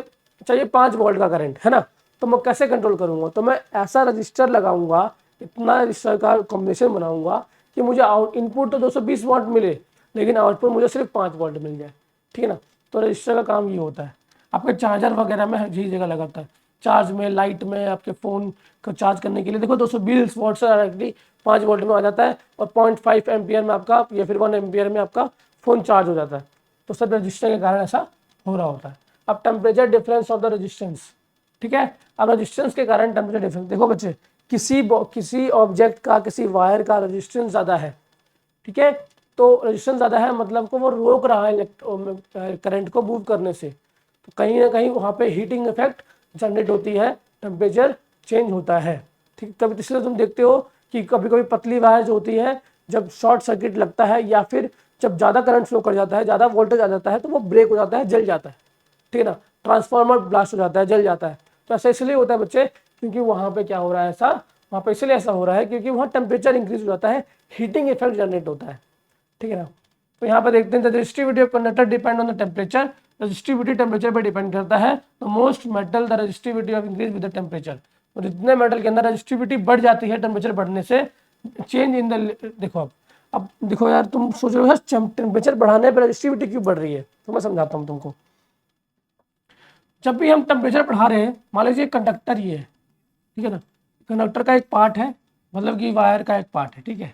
S1: चाहिए 5 वोल्ट का करंट है ना, तो मैं कैसे कंट्रोल करूँगा, तो मैं ऐसा रजिस्टर लगाऊंगा, इतना रजिस्टर का कॉम्बिनेशन बनाऊंगा कि मुझे इनपुट तो 220 वोल्ट मिले, लेकिन आउटपुट मुझे सिर्फ 5 वोल्ट मिल जाए। ठीक है ना, तो रजिस्टर का काम ये होता है। आपके चार्जर वगैरह में यही जगह लगाता है, चार्ज में, लाइट में, आपके फ़ोन को चार्ज करने के लिए देखो 220 वोल्ट से डायरेक्टली 5 वोल्ट में आ जाता है, और 0.5 एम्पियर में आपका या फिर 1 एम्पियर में आपका फ़ोन चार्ज हो जाता है। तो सब रजिस्टर के कारण ऐसा हो रहा होता है। अब temperature difference of the resistance. ठीक है, अब रेजिस्टेंस के कारण टेम्परेचर डिफरेंस देखो बच्चे, किसी ऑब्जेक्ट का, किसी वायर का रेजिस्टेंस ज़्यादा है, ठीक है, तो रेजिस्टेंस ज़्यादा है मतलब को वो रोक रहा है करंट को मूव करने से, तो कहीं ना कहीं वहाँ पे हीटिंग इफेक्ट जनरेट होती है, टेम्परेचर चेंज होता है। ठीक, कभी इसलिए तुम देखते हो कि कभी कभी पतली वायर जो होती है, जब शॉर्ट सर्किट लगता है या फिर जब ज़्यादा करंट फ्लो कर जाता है, ज़्यादा वोल्टेज आ जाता है, तो वो ब्रेक हो जाता है, जल जाता है। ठीक है ना, ट्रांसफार्मर ब्लास्ट हो जाता है, जल जाता है। तो ऐसा इसलिए होता है बच्चे, क्योंकि वहाँ पे क्या हो रहा है, ऐसा वहाँ पे इसलिए ऐसा हो रहा है क्योंकि वहाँ टेम्परेचर इंक्रीज हो जाता है, हीटिंग इफेक्ट जनरेट होता है। ठीक है ना, तो यहाँ पे देखते हैं the resistivity of conductor depend on the temperature. Resistivity temperature पे डिपेंड करता है। The most metal the resistivity of increase with the temperature. तो जितने मेटल के अंदर रेजिस्टिविटी बढ़ जाती है टेम्परेचर बढ़ने से, चेंज इन द, देखो अब देखो यार, तुम सोच रहे हो टेम्परेचर बढ़ाने पर रेजिस्टिविटी क्यों बढ़ रही है, तो मैं समझाता हूँ तुमको। जब भी हम टेम्परेचर बढ़ा रहे हैं, मान लीजिए कंडक्टर ये है, ठीक है ना, कंडक्टर का एक पार्ट है, मतलब कि वायर का एक पार्ट है, ठीक है,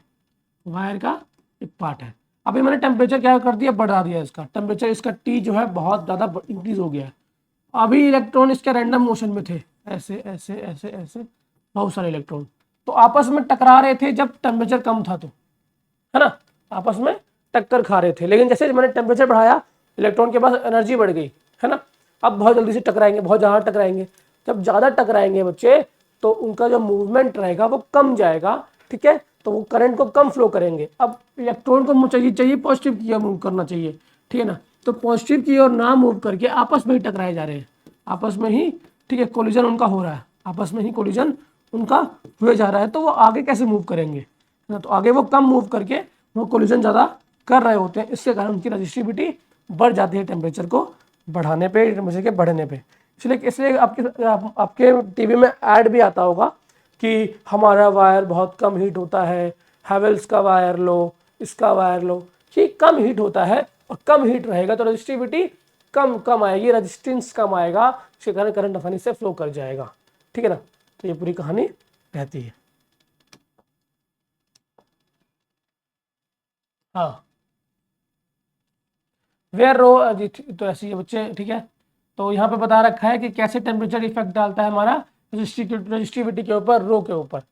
S1: वायर का एक पार्ट है। अभी मैंने टेम्परेचर क्या कर दिया, बढ़ा दिया इसका टेम्परेचर, इसका T जो है बहुत ज़्यादा इंक्रीज हो गया है। अभी इलेक्ट्रॉन इसके रैंडम मोशन में थे, ऐसे ऐसे ऐसे ऐसे बहुत सारे इलेक्ट्रॉन, तो आपस में टकरा रहे थे जब टेम्परेचर कम था, तो है ना, आपस में टक्कर खा रहे थे। लेकिन जैसे मैंने टेम्परेचर बढ़ाया, इलेक्ट्रॉन के पास एनर्जी बढ़ गई, है ना, अब बहुत जल्दी से टकराएंगे, बहुत ज़्यादा टकराएंगे। जब ज़्यादा टकराएंगे बच्चे, तो उनका जो मूवमेंट रहेगा वो कम जाएगा, ठीक है, तो वो करंट को कम फ्लो करेंगे। अब इलेक्ट्रॉन को चाहिए पॉजिटिव की ओर मूव करना चाहिए, ठीक है ना, तो पॉजिटिव की ओर ना मूव करके आपस में ही टकराए जा रहे हैं, आपस में ही, ठीक है, कोलिजन उनका हो रहा है, आपस में ही कोलिजन उनका हुए जा रहा है। तो वो आगे कैसे मूव करेंगे ना, तो आगे वो कम मूव करके वो कोलिजन ज़्यादा कर रहे होते हैं, इसके कारण उनकी रजिस्टिविटी बढ़ जाती है टेम्परेचर को बढ़ाने पे, टेम्परेचर के बढ़ने पे। इसलिए आपके टीवी में ऐड भी आता होगा कि हमारा वायर बहुत कम हीट होता है, हैवेल्स का वायर लो, इसका वायर लो, कि कम हीट होता है, और कम हीट रहेगा तो रजिस्टिविटी कम कम आएगी, रेजिस्टेंस कम आएगा, उसके कारण करंट आसानी से फ्लो कर जाएगा। ठीक है ना, तो ये पूरी कहानी रहती है। हाँ, वेयर रो, तो ऐसे ही बच्चे, ठीक है। तो यहाँ पे बता रखा है कि कैसे टेम्परेचर इफेक्ट डालता है हमारा रजिस्टिविटी के ऊपर, रो के ऊपर।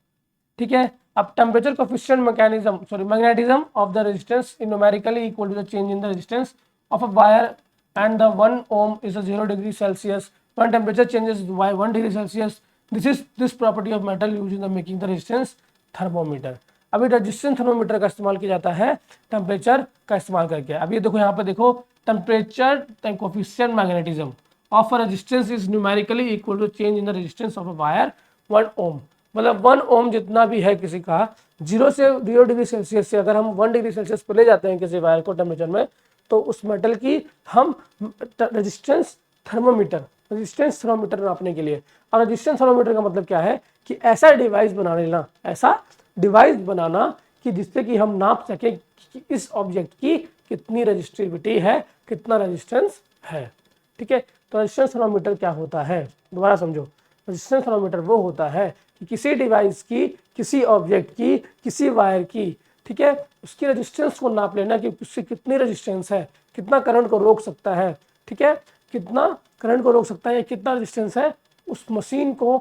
S1: ठीक है, अब temperature coefficient mechanism sorry magnetism of the resistance in numerically equal to the change in the resistance of a wire and the 1 ohm is a 0 degree Celsius when temperature changes by 1 degree Celsius. This property of metal used in the making the resistance thermometer. अभी resistance thermometer का इस्तेमाल किया जाता है temperature का इस्तेमाल करके। अभी देखो यहाँ पे देखो, temperature coefficient magnetism of a resistance is numerically equal to change in the resistance of a wire 1 ohm। मतलब 1 ohm जितना भी है किसी का, 0 से 0 डिग्री सेल्सियस से अगर हम 1 डिग्री सेल्सियस पर ले जाते हैं किसी वायर को टेम्परेचर में, तो उस मेटल की हम रेजिस्टेंस थर्मोमीटर नापने के लिए। और रेजिस्टेंस थर्मोमीटर का मतलब क्या है कि ऐसा डिवाइस बना लेना, ऐसा डिवाइस बनाना कि जिससे कि हम नाप सके कि इस ऑब्जेक्ट की कितनी रेजिस्टिविटी है, कितना रेजिस्टेंस है। ठीक है, तो रेजिस्टेंस थर्मोमीटर क्या होता है, दोबारा समझो। रेजिस्टेंस थर्मोमीटर वो होता है कि किसी डिवाइस की, किसी ऑब्जेक्ट की, किसी वायर की, ठीक है, उसकी रेजिस्टेंस को नाप लेना कि उससे कितनी रेजिस्टेंस है, कितना करंट को रोक सकता है। ठीक है, कितना करंट को रोक सकता है या कितना रेजिस्टेंस है, उस मशीन को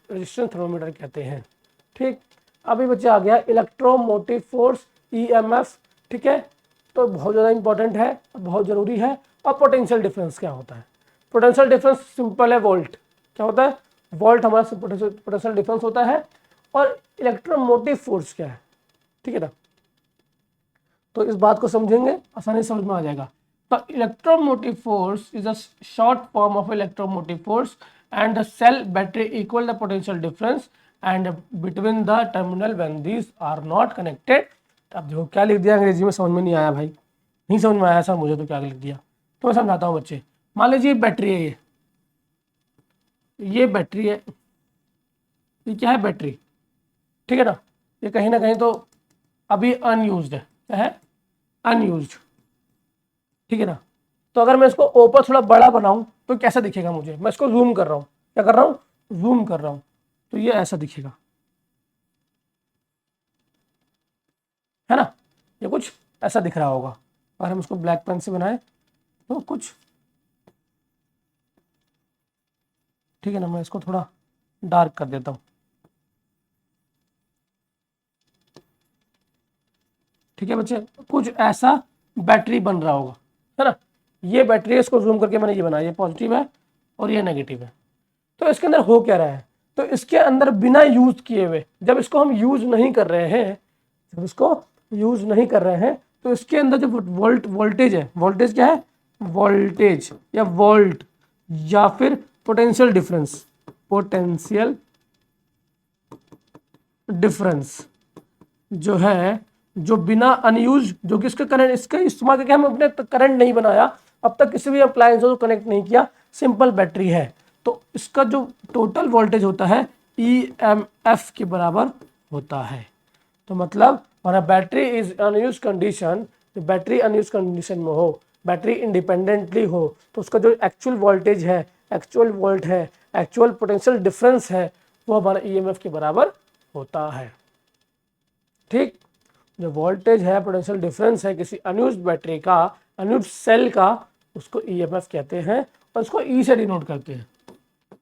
S1: रेजिस्टेंस थर्मोमीटर कहते हैं। ठीक, अभी बच्चे आ गया इलेक्ट्रोमोटिव फोर्स, ईएमएफ। ठीक है, तो बहुत ज़्यादा इंपॉर्टेंट है, बहुत ज़रूरी है। और पोटेंशियल डिफरेंस क्या होता है? पोटेंशियल डिफरेंस सिंपल है, वोल्ट। क्या होता है? वोल्ट हमारा पोटेंशियल डिफरेंस होता है। और इलेक्ट्रोमोटिव फोर्स क्या है? ठीक है ना, तो इस बात को समझेंगे आसानी से समझ में आ जाएगा। तो electromotive force is a short form of electromotive force and the cell battery equal the potential difference and between the terminal when these are not connected. अब देखो क्या लिख दिया अंग्रेजी में, समझ में नहीं आया भाई, नहीं समझ में आया सर मुझे, तो क्या लिख दिया, तो मैं समझाता हूँ बच्चे। मान लीजिए बैटरी है, ये बैटरी है, ये क्या है? बैटरी। ठीक है ना, ये कहीं ना कहीं तो अभी अनयूज्ड है। क्या है? अनयूज्ड। ठीक है ना, तो अगर मैं इसको ऊपर थोड़ा बड़ा बनाऊं तो कैसा दिखेगा मुझे? मैं इसको जूम कर रहा हूं, क्या कर रहा हूं? जूम कर रहा हूं, तो ये ऐसा दिखेगा, है ना, ये कुछ ऐसा दिख रहा होगा। अगर हम इसको ब्लैक पेन से बनाए तो कुछ, ठीक है ना, मैं इसको थोड़ा डार्क कर देता हूं। ठीक है बच्चे, कुछ ऐसा बैटरी बन रहा होगा, है ना। ये बैटरी है, इसको जूम करके मैंने ये बनाया, ये पॉजिटिव है और ये नेगेटिव है। तो इसके अंदर हो क्या रहा है? तो इसके अंदर बिना यूज किए हुए, जब इसको हम यूज नहीं कर रहे हैं, जब इसको यूज नहीं कर रहे हैं, तो इसके अंदर जो वोल्टेज है, वोल्टेज क्या है? वोल्टेज या वोल्ट या फिर पोटेंशियल डिफरेंस, पोटेंशियल डिफरेंस जो है, जो बिना अनयूज, जो कि इसका करंट, इसका इस्तेमाल करके हम अपने करंट नहीं बनाया, अब तक किसी भी अप्लायंस को कनेक्ट नहीं किया, सिंपल बैटरी है, तो इसका जो टोटल वोल्टेज होता है ईएमएफ के बराबर होता है। तो मतलब हमारा battery is unused condition, battery unused condition में हो, बैटरी इंडिपेंडेंटली हो, तो उसका जो एक्चुअल वोल्टेज है, एक्चुअल वोल्ट है, एक्चुअल पोटेंशियल डिफरेंस है, वो हमारा ईएमएफ के बराबर होता है। ठीक, जो वोल्टेज है, पोटेंशियल डिफरेंस है किसी अनयूज्ड बैटरी का, अनयूज्ड सेल का, उसको ईएमएफ कहते हैं और उसको ई से डिनोट करते हैं।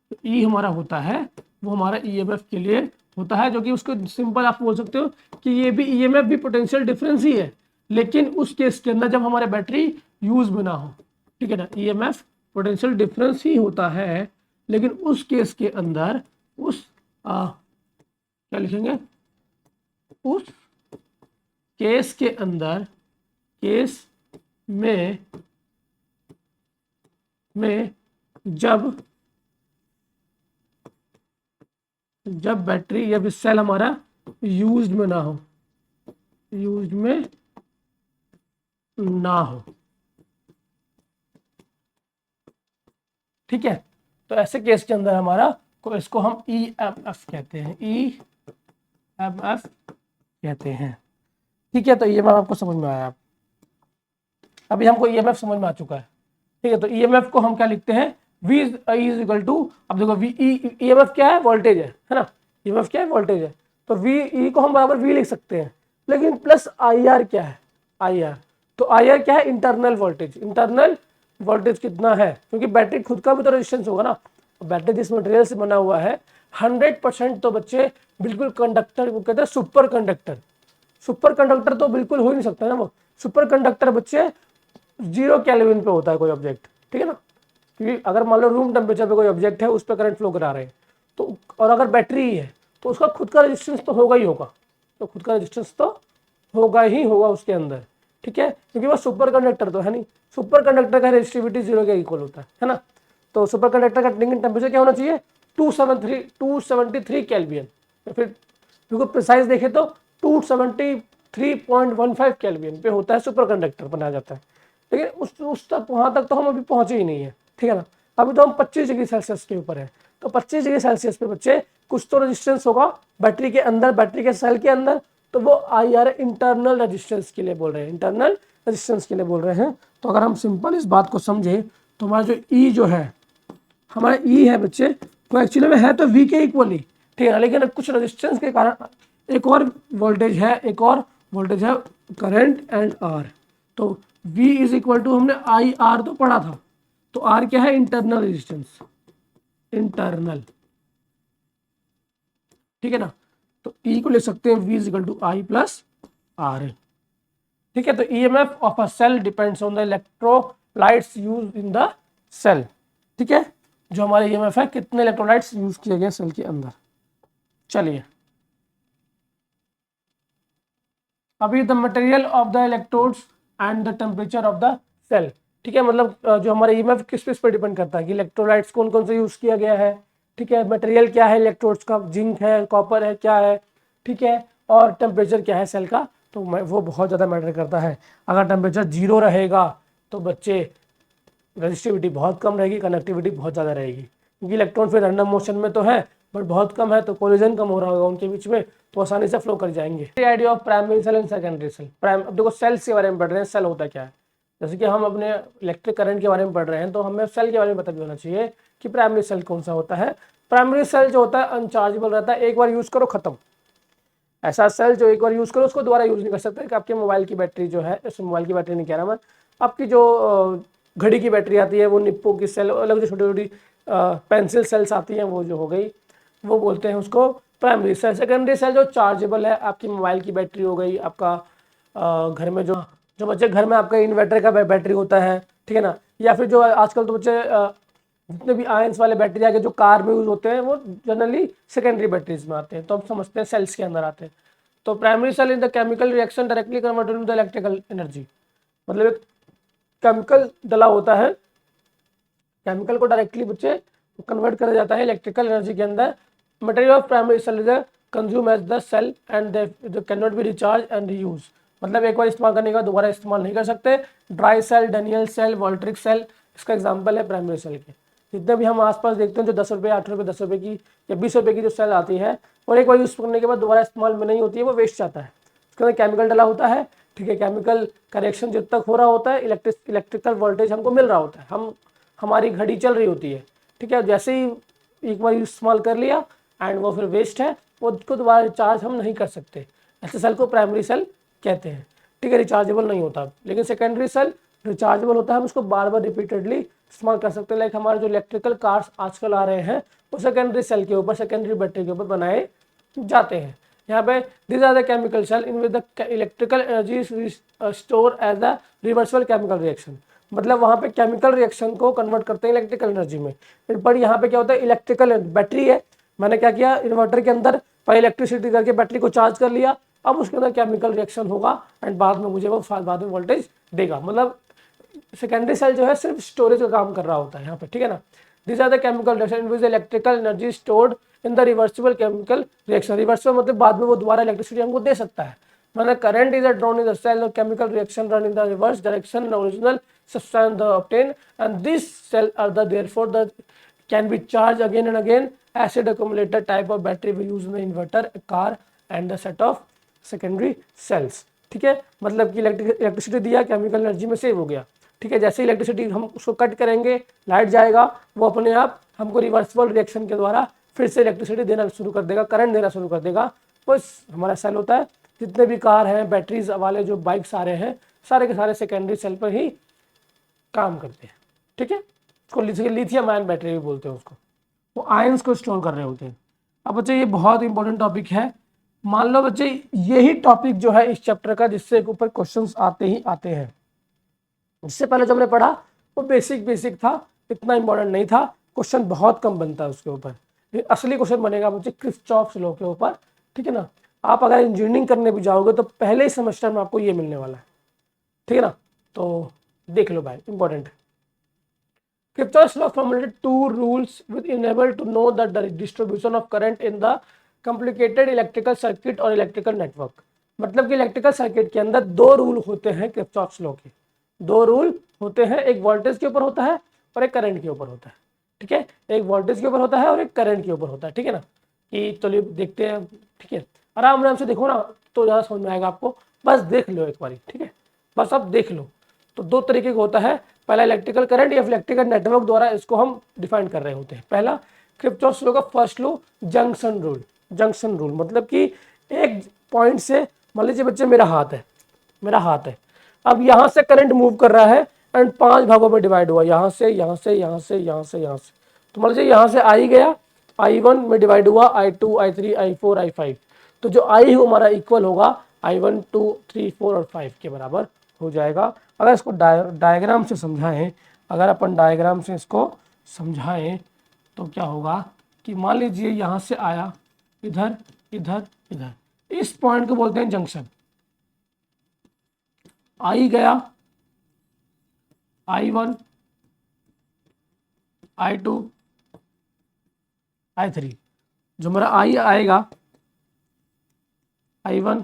S1: तो ई हमारा होता है, वो हमारा ईएमएफ के लिए होता है, जो कि उसको सिंपल आप बोल सकते हो कि ये भी ईएमएफ भी पोटेंशियल डिफरेंस ही है, लेकिन उस केस के अंदर जब हमारे बैटरी यूज में ना हो। ठीक है ना, ईएमएफ पोटेंशियल डिफरेंस ही होता है, लेकिन उस केस के अंदर उस क्या लिखेंगे, उस केस के अंदर, केस में जब बैटरी या फिर सेल हमारा यूज्ड में ना हो, यूज्ड में ना हो। ठीक है, तो ऐसे केस के अंदर हमारा को, इसको हम ईएमएफ कहते हैं, ईएमएफ कहते हैं। ठीक है, तो ईएमएफ आपको समझ में आया? अभी हमको ईएमएफ समझ में आ चुका है, ठीक है। तो ईएमएफ को हम क्या लिखते हैं, V इज इक्वल टू, अब देखो V ईएमएफ क्या है, वोल्टेज है ना, ईएमएफ क्या है, वोल्टेज है, तो V E को हम बराबर V लिख सकते हैं, लेकिन प्लस IR क्या है, IR, तो IR क्या है, इंटरनल वोल्टेज, इंटरनल वोल्टेज कितना है, क्योंकि बैटरी खुद का भी तो रेजिस्टेंस होगा ना, बैटरी जिस मटेरियल से बना हुआ है 100% तो बच्चे बिल्कुल कंडक्टर, वो कहते हैं सुपर कंडक्टर, सुपर कंडक्टर तो बिल्कुल हो ही नहीं सकता ना वो, सुपर कंडक्टर बच्चे 0 केल्विन पे होता है कोई ऑब्जेक्ट, ठीक है ना, क्योंकि अगर मान लो रूम टेम्परेचर पे कोई ऑब्जेक्ट है उस पर करंट फ्लो करा रहे हैं, तो और अगर बैटरी ही है तो उसका खुद का रेजिस्टेंस तो होगा ही होगा, तो खुद का रेजिस्टेंस तो होगा ही होगा उसके अंदर, ठीक है, क्योंकि वो सुपर कंडक्टर तो है नहीं, सुपर कंडक्टर का रेजिस्टिविटी 0 के इक्वल होता है ना, तो सुपर कंडक्टर का टेम्परेचर क्या होना चाहिए, 273 केल्विन, फिर बिल्कुल प्रिसाइज देखें तो 273.15 केल्विन पे होता है, सुपर कंडक्टर बनाया जाता है, लेकिन उस तक वहाँ तक तो हम अभी पहुँचे ही नहीं है, ठीक है ना, अभी तो हम 25 डिग्री सेल्सियस के ऊपर है, तो 25 डिग्री सेल्सियस पे बच्चे कुछ तो रेजिस्टेंस होगा बैटरी के अंदर, बैटरी के सेल के अंदर, तो वो IR इंटरनल रेजिस्टेंस के लिए बोल रहे हैं, इंटरनल रेजिस्टेंस के लिए बोल रहे हैं। तो अगर हम सिंपल इस बात को समझे तो हमारा जो E जो है, हमारा E है बच्चे, तो एक्चुअली में है तो V के इक्वली, ठीक है, लेकिन कुछ रेजिस्टेंस के कारण एक और वोल्टेज है, एक और वोल्टेज है करंट एंड R, तो V इज इक्वल टू, हमने IR तो पढ़ा था, तो R क्या है, इंटरनल रेजिस्टेंस, इंटरनल, ठीक है ना, तो E को लिख सकते हैं V is equal to I plus R, ठीक है। तो EMF of a cell depends on the electrolytes use in the cell, ठीक है, जो हमारे EMF है कितने इलेक्ट्रोलाइट्स यूज किए गए सेल के अंदर। चलिए अभी the material of the electrodes and the temperature of the cell, ठीक है, मतलब जो हमारे EMF किस पर डिपेंड करता है कि इलेक्ट्रोलाइट्स कौन कौन से यूज किया गया है, ठीक है, मटेरियल क्या है इलेक्ट्रोड्स का, जिंक है, कॉपर है, क्या है, ठीक है, और टेम्परेचर क्या है सेल का, तो वो बहुत ज़्यादा मैटर करता है। अगर टेम्परेचर 0 रहेगा तो बच्चे रेजिस्टिविटी बहुत कम रहेगी, कनेक्टिविटी बहुत ज़्यादा रहेगी, क्योंकि इलेक्ट्रॉन फिर रैंडम मोशन में तो है बट बहुत कम है, तो कोलिजन कम हो रहा होगा उनके बीच में, तो आसानी से फ्लो कर जाएंगे। Idea of primary cell and secondary cell, अब देखो सेल्स के बारे में पढ़ रहे हैं, सेल होता क्या है, जैसे कि हम अपने इलेक्ट्रिक करंट के बारे में पढ़ रहे हैं तो हमें सेल के बारे में पता भी होना चाहिए कि प्राइमरी सेल कौन सा होता है। प्राइमरी सेल जो होता है अनचार्जेबल रहता है, एक बार यूज़ करो खत्म, ऐसा सेल जो एक बार यूज़ करो उसको दोबारा यूज़ नहीं कर सकते, कि आपके मोबाइल की बैटरी जो है, इस मोबाइल की बैटरी नहीं कह रहा मैं, आपकी जो घड़ी की बैटरी आती है वो निप्पो की सेल, अलग जो छोटी छोटी पेंसिल सेल्स आती हैं वो जो हो गई, वो बोलते हैं उसको प्राइमरी सेल। सेकेंडरी सेल जो चार्जेबल है, आपकी मोबाइल की बैटरी हो गई, आपका घर में जो जो बच्चे घर में आपका इन्वर्टर का बैटरी होता है, ठीक है ना, या फिर जो आजकल तो बच्चे जितने भी आयंस वाले बैटरी आगे जो कार में यूज होते हैं वो जनरली सेकेंडरी बैटरीज में आते हैं, तो हम समझते हैं सेल्स के अंदर आते हैं। तो primary cell in the chemical reaction directly converted to the electrical energy, मतलब एक केमिकल डला होता है, केमिकल को डायरेक्टली बच्चे कन्वर्ट करा जाता है इलेक्ट्रिकल एनर्जी के अंदर। Material of primary cell is consume as the cell and they can not be recharge and reuse, मतलब एक बार इस्तेमाल करने के बाद दोबारा इस्तेमाल नहीं कर सकते। Dry cell, Daniell cell, voltaic cell इसका एग्जाम्पल है प्राइमरी सेल के। जितने भी हम आसपास देखते हैं जो 10 रुपये, 8 रुपये, 10 रुपये की या 20 रुपये की जो सेल आती है और एक बार यूज़ करने के बाद दोबारा इस्तेमाल में नहीं होती है, वो वेस्ट जाता है, उसके अंदर केमिकल डला होता है, ठीक है, केमिकल का रिएक्शन जब तक हो रहा होता है इलेक्ट्रिकल वोल्टेज हमको मिल रहा होता है, हमारी घड़ी चल रही होती है, ठीक है, जैसे ही एक बार इस्तेमाल कर लिया एंड वो फिर वेस्ट है, वो उसको दोबारा रिचार्ज हम नहीं कर सकते, ऐसे सेल को प्राइमरी सेल कहते हैं, ठीक है, रिचार्जेबल नहीं होता। लेकिन सेकेंडरी सेल रिचार्जेबल होता है, हम उसको बार बार रिपीटेडली इस्तेमाल कर सकते हैं। लाइक हमारे जो इलेक्ट्रिकल कार्स आजकल आ रहे हैं वो सेकेंडरी सेल के ऊपर, सेकेंडरी बैटरी के ऊपर बनाए जाते हैं। यहाँ पे this are the chemical cell in with the electrical energy store as the reversible chemical reaction, मतलब वहाँ पे केमिकल रिएक्शन को कन्वर्ट करते हैं इलेक्ट्रिकल एनर्जी में। पर यहाँ पे क्या होता है, इलेक्ट्रिकल बैटरी है, मैंने क्या किया, इन्वर्टर के अंदर पहले इलेक्ट्रिसिटी करके बैटरी को चार्ज कर लिया, अब उसके अंदर केमिकल रिएक्शन होगा एंड बाद में मुझे वो बाद में वोल्टेज देगा। मतलब सेकेंडरी सेल जो है सिर्फ स्टोरेज का काम कर रहा होता है यहाँ पे, ठीक है ना। This are the chemical reaction in which electrical energy stored in the reversible chemical reaction. Reversible मतलब बाद में वो दोबारा इलेक्ट्रिसिटी हमको दे सकता है। मतलब current is drawn in the cell, chemical reaction run in the reverse direction, original substance obtained, and this cell are the therefore the can be charged again and again. Acid accumulator type of battery we use in the inverter, a car and the set of secondary cells, ठीक है, मतलब कि electricity दिया, chemical energy में save हो गया। ठीक है। जैसे इलेक्ट्रिसिटी हम उसको कट करेंगे, लाइट जाएगा, वो अपने आप हमको रिवर्सिबल रिएक्शन के द्वारा फिर से इलेक्ट्रिसिटी देना शुरू कर देगा, करंट देना शुरू कर देगा। बस हमारा सेल होता है, जितने भी कार हैं, बैटरीज वाले जो बाइक्स आ रहे हैं, सारे के सारे सेकेंडरी सेल पर ही काम करते हैं, ठीक है। उसको लिथियम आयन बैटरी भी बोलते हैं उसको, वो आयंस को स्टोर कर रहे होते हैं। अब बच्चे ये बहुत इंपॉर्टेंट टॉपिक है। मान लो बच्चे यही टॉपिक जो है इस चैप्टर का, जिससे ऊपर क्वेश्चंस आते ही आते हैं। इससे पहले जो हमने पढ़ा वो बेसिक था, इतना इंपॉर्टेंट नहीं था, क्वेश्चन बहुत कम बनता है उसके ऊपर। असली क्वेश्चन बनेगा बच्चे किरचॉफ लॉ के ऊपर, ठीक है ना। आप अगर इंजीनियरिंग करने भी जाओगे तो पहले ही सेमेस्टर में आपको ये मिलने वाला है, ठीक है ना। तो देख लो भाई, इंपॉर्टेंट है। Kirchhoff's law formulated two rules which enable to know the distribution of current in the complicated electrical circuit or electrical network। मतलब कि इलेक्ट्रिकल सर्किट के अंदर दो रूल होते हैं किरचॉफ्स लॉ के। दो रूल होते हैं, एक वोल्टेज के ऊपर होता है और एक करंट के ऊपर होता है, ठीक है। एक वोल्टेज के ऊपर होता है और एक करंट के ऊपर होता है, ठीक है ना। कि चलिए देखते हैं, ठीक है। आराम से देखो ना तो ज़्यादा समझ में आएगा आपको, बस देख लो एक बारी, ठीक है। बस अब देख लो। तो दो तरीके का होता है, पहला इलेक्ट्रिकल करंट या इलेक्ट्रिकल नेटवर्क द्वारा इसको हम डिफाइन कर रहे होते हैं। पहला किरचॉफ्स लॉ का first law, junction rule. Junction rule मतलब कि एक पॉइंट से, मान लीजिए बच्चे मेरा हाथ है, अब यहाँ से करंट मूव कर रहा है एंड 5 भागों में डिवाइड हुआ, यहाँ से यहाँ से यहाँ से यहाँ से यहाँ से। तो मान लीजिए यहाँ से आई गया, I1 में डिवाइड हुआ I2 I3 I4 I5। तो जो I है हमारा इक्वल होगा I1 2 3 4 और 5 के बराबर हो जाएगा। अगर इसको डायग्राम से समझाएं, अगर अपन डायग्राम से इसको समझाएं तो क्या होगा कि मान लीजिए यहाँ से आया, इधर इधर इधर, इस पॉइंट को बोलते हैं जंक्शन। आई गया I1 I2 I3, जो मेरा आई आएगा I1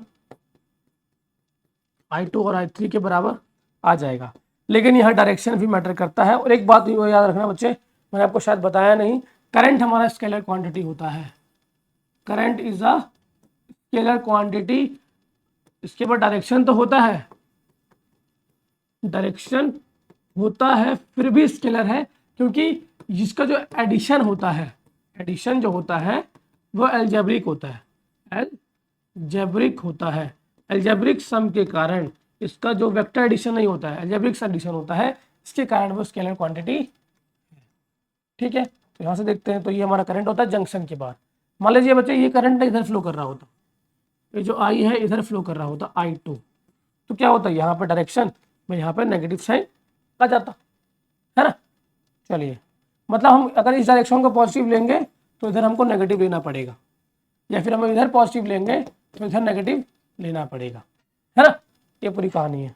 S1: I2 और I3 के बराबर आ जाएगा। लेकिन यहाँ डायरेक्शन भी मैटर करता है। और एक बात याद रखना बच्चे, मैंने आपको शायद बताया नहीं, करंट हमारा स्केलर क्वांटिटी होता है। Current is a scalar quantity. इसके बाद डायरेक्शन तो होता है, डायरेक्शन होता है, फिर भी स्केलर है, क्योंकि जिसका जो एडिशन होता है, एडिशन जो होता है वो एल्जेब्रिक होता है, एल्जेब्रिक होता है। एल्जेब्रिक सम के कारण इसका जो वेक्टर एडिशन नहीं होता है, एल्जेब्रिक एडिशन होता है, इसके कारण वो स्केलर क्वांटिटी, ठीक है। तो यहाँ से देखते हैं, तो ये हमारा करंट होता है जंक्शन के बाद। मान लीजिए बच्चे ये करंट इधर फ्लो कर रहा होता, ये जो आई है इधर फ्लो कर रहा होता I2, तो क्या होता है यहाँ पर डायरेक्शन में, यहाँ पर नेगेटिव साइन आ जाता है ना। चलिए, मतलब हम अगर इस डायरेक्शन को पॉजिटिव लेंगे तो इधर हमको नेगेटिव लेना पड़ेगा, या फिर हम इधर पॉजिटिव लेंगे तो इधर नेगेटिव लेना पड़ेगा, है ना। ये पूरी कहानी है।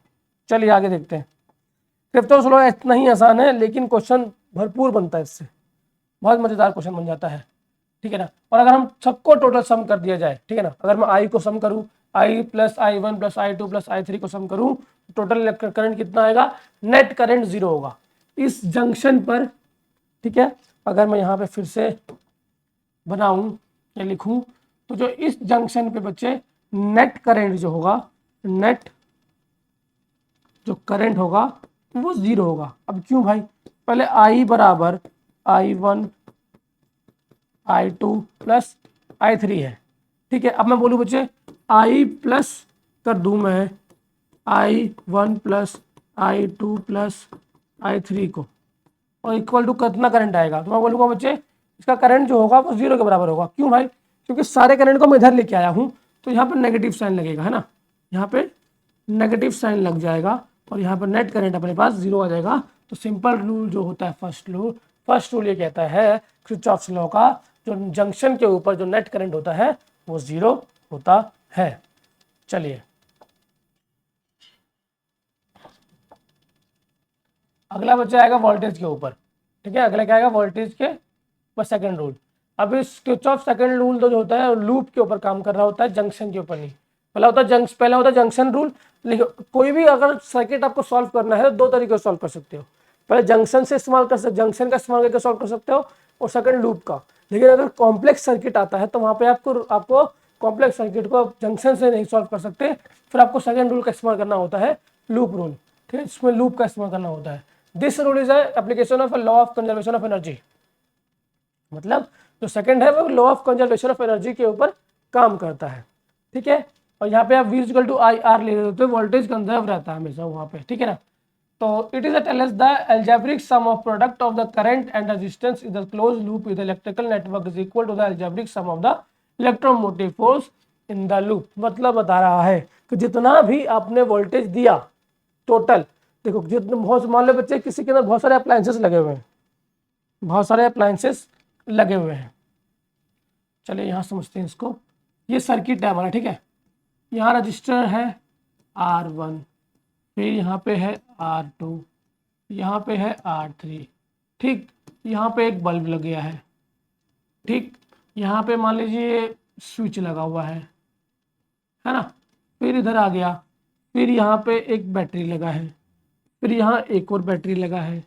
S1: चलिए आगे देखते हैं। किरचॉफ्स लॉ इतना ही आसान है, लेकिन क्वेश्चन भरपूर बनता है इससे, बहुत मजेदार क्वेश्चन बन जाता है, ठीक है ना। और अगर हम सबको टोटल सम कर दिया जाए, ठीक है ना, अगर मैं आई को सम करूं, I plus I1 plus I2 plus I3 को सम करूं, टोटल करंट कितना आएगा, नेट करंट 0 होगा इस जंक्शन पर, ठीक है। अगर मैं यहाँ पे फिर से बनाऊं या लिखूं, तो जो इस जंक्शन पे बच्चे नेट करंट जो होगा, नेट जो करंट होगा वो 0 होगा। अब क्यों भाई, पहले I बराबर I1 I2 प्लस I3 है, ठीक है। अब मैं बोलूँ बच्चे I प्लस कर दूँ मैं I1 plus I2 plus I3 को, और इक्वल टू कितना करंट आएगा, तो मैं बोलूँगा बच्चे इसका करंट जो होगा वो 0 के बराबर होगा। क्यों भाई, क्योंकि सारे करंट को मैं इधर लेके आया हूँ, तो यहाँ पर नेगेटिव साइन लगेगा, है ना, यहाँ पे नेगेटिव साइन लग जाएगा, और यहाँ पर नेट करंट अपने पास 0 आ जाएगा। तो सिंपल रूल जो होता है फर्स्ट रूल ये कहता है किरचॉफ्स लॉ का, जो जंक्शन के ऊपर जो नेट करंट होता है वो 0 होता है। चलिए अगला बच्चा आएगा वोल्टेज के ऊपर, ठीक है। अगला क्या आएगा, वोल्टेज के बस सेकंड रूल। अब इस किरचॉफ सेकंड रूल तो जो होता है लूप के ऊपर काम कर रहा होता है, जंक्शन के ऊपर नहीं। पहला होता है जंक्शन रूल। कोई भी अगर सर्किट आपको सॉल्व करना है तो दो तरीके से सॉल्व कर सकते हो, पहले जंक्शन से इस्तेमाल कर सकते, जंक्शन का इस्तेमाल करके सॉल्व कर सकते हो, और सेकंड लूप का। लेकिन अगर कॉम्प्लेक्स सर्किट आता है तो वहाँ पे आपको कॉम्प्लेक्स सर्किट को जंक्शन से नहीं सॉल्व कर सकते, फिर आपको सेकंड रूल का इस्तेमाल करना होता है, लूप रूल, ठीक ठीक है, इसमें लूप का इस्तेमाल करना होता है। This rule is application of law of conservation of energy, मतलब जो सेकंड है वो law of conservation of energy के ऊपर काम करता है। ठीक है, और यहाँ पे आप V equal to I R ले रहे हो तो वोल्टेज कंजर्व रहता है हमेशा वहाँ पे। ठीक है ना, तो it is tell us the algebraic sum of product of the current and resistance in the close loop with electrical network is equal to the algebraic sum of the electromotive force in the loop. मतलब बता रहा है कि जितना भी आपने voltage दिया total, देखो जितने बहुत, मान लो बच्चे किसी के अंदर बहुत सारे अप्लायंसेस लगे हुए हैं, बहुत सारे अप्लायंसेस लगे हुए हैं। चलिए यहाँ समझते हैं इसको। ये सर्किट है हमारा, ठीक है, यहाँ रजिस्टर है R1, फिर यहाँ पे है R2, यहाँ पे है R3, ठीक, यहाँ पे एक बल्ब लग गया है, ठीक, यहाँ पे मान लीजिए स्विच लगा हुआ है ना, फिर इधर आ गया, फिर यहाँ पे एक बैटरी लगा है, फिर यहाँ एक और बैटरी लगा है,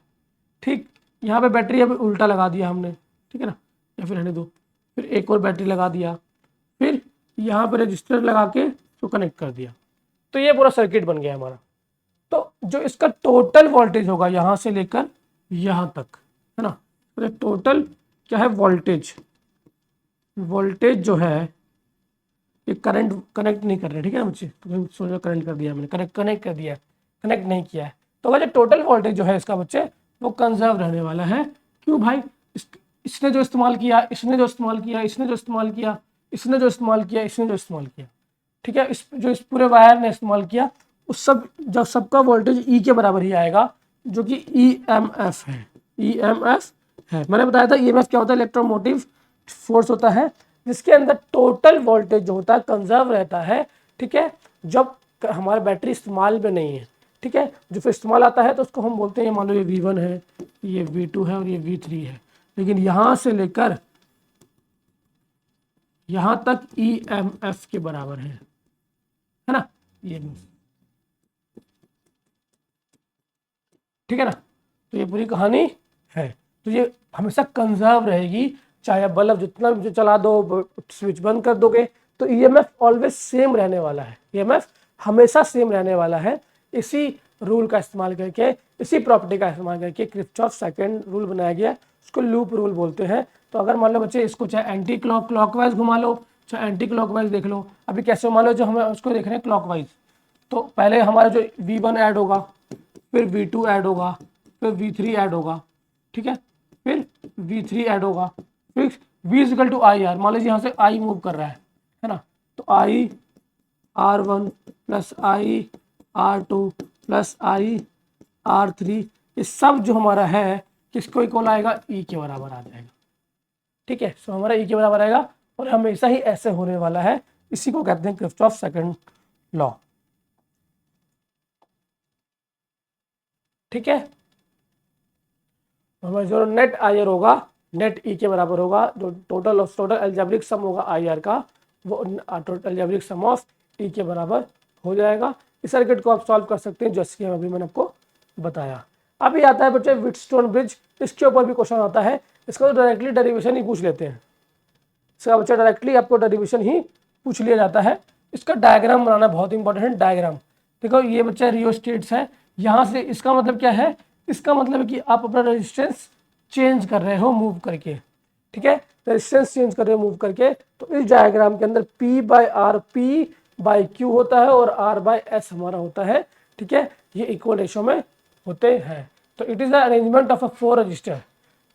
S1: ठीक, यहाँ पे बैटरी अभी उल्टा लगा दिया हमने, ठीक है ना, या फिर रहने दो, फिर एक और बैटरी लगा दिया, फिर यहाँ पे रजिस्टर लगा के इसको कनेक्ट कर दिया, तो ये पूरा सर्किट बन गया हमारा। तो जो इसका टोटल वोल्टेज होगा यहाँ से लेकर यहाँ तक, है ना, तो टोटल क्या है वोल्टेज, वोल्टेज जो है ये करंट कनेक्ट नहीं कर रहे, ठीक है ना बच्चे, तो सोचो करंट कर दिया मैंने, कनेक्ट कर दिया, कनेक्ट नहीं किया है, तो वह जो टोटल वोल्टेज जो है इसका बच्चे वो कंजर्व रहने वाला है। क्यों भाई, इसने जो इस्तेमाल किया, इसने जो इस्तेमाल किया, इसने जो इस्तेमाल किया, इसने जो इस्तेमाल किया, इसने जो इस्तेमाल किया, ठीक है, इस पूरे वायर ने इस्तेमाल किया, उस सब जब सबका वोल्टेज ई के बराबर ही आएगा, जो कि EMF है, EMF है। मैंने बताया था EMF क्या होता है, इलेक्ट्रोमोटिव फोर्स होता है, जिसके अंदर टोटल वोल्टेज जो होता है कंजर्व रहता है। ठीक है, जब हमारा बैटरी इस्तेमाल में नहीं है, ठीक है, जो फिर इस्तेमाल आता है तो उसको हम बोलते हैं, मान लो ये V1 है, ये V2 है और ये V3 है, लेकिन यहाँ से लेकर यहाँ तक EMF के बराबर है ना, ये ठीक है ना, तो ये पूरी कहानी है। तो ये हमेशा कंजर्व रहेगी, चाहे बल्ब जितना भी चला दो, स्विच बंद कर दोगे, तो EMF ऑलवेज सेम रहने वाला है, EMF हमेशा सेम रहने वाला है। इसी रूल का इस्तेमाल करके, इसी प्रॉपर्टी का इस्तेमाल करके किरचॉफ सेकंड रूल बनाया गया, उसको लूप रूल बोलते हैं। तो अगर मान लो बच्चे इसको चाहे एंटी क्लॉकवाइज घुमा लो, चाहे एंटी क्लॉकवाइज देख लो, अभी कैसे मान लो जो हमें उसको देख रहे हैं क्लॉकवाइज, तो पहले हमारा जो V1 ऐड होगा, फिर V2 ऐड होगा, फिर V3 ऐड होगा, ठीक है, फिर V3 ऐड होगा, फिर V equal to I R, मान लीजिए यहाँ से I मूव कर रहा है ना, तो I R1 plus I R2 plus I R3, ये सब जो हमारा है किसको इक्वल आएगा, E के बराबर आ जाएगा। ठीक है, सो हमारा E के बराबर आएगा और हमेशा ही ऐसे होने वाला है, इसी को कहते हैं किरचॉफ सेकंड लॉ। ठीक है, हमारा जो नेट आई आर होगा, नेट ई के बराबर होगा, जो टोटल अलजेब्रिक सम होगा आई आर का, वो टोटल अलजेब्रिक सम ऑफ ई के बराबर हो जाएगा। इस सर्किट को आप सॉल्व कर सकते हैं जैसे कि अभी मैंने आपको बताया। अभी आता है बच्चे व्हीटस्टोन ब्रिज, इसके ऊपर भी क्वेश्चन आता है, इसका तो डायरेक्टली डेरिवेशन ही पूछ लेते हैं, इसका बच्चा डायरेक्टली आपको डेरिवेशन ही पूछ लिया जाता है। इसका डायग्राम बनाना बहुत इंपॉर्टेंट है। डायग्राम देखो, ये बच्चा रियोस्टेट्स है, यहाँ से इसका मतलब क्या है, इसका मतलब है कि आप अपना रेजिस्टेंस चेंज कर रहे हो मूव करके, ठीक है, रेजिस्टेंस चेंज कर रहे हो मूव करके। तो इस डायग्राम के अंदर P/R P/Q होता है और R/S हमारा होता है, ठीक है, ये इक्वल रेशो में होते हैं। तो it is the arrangement of a 4 register,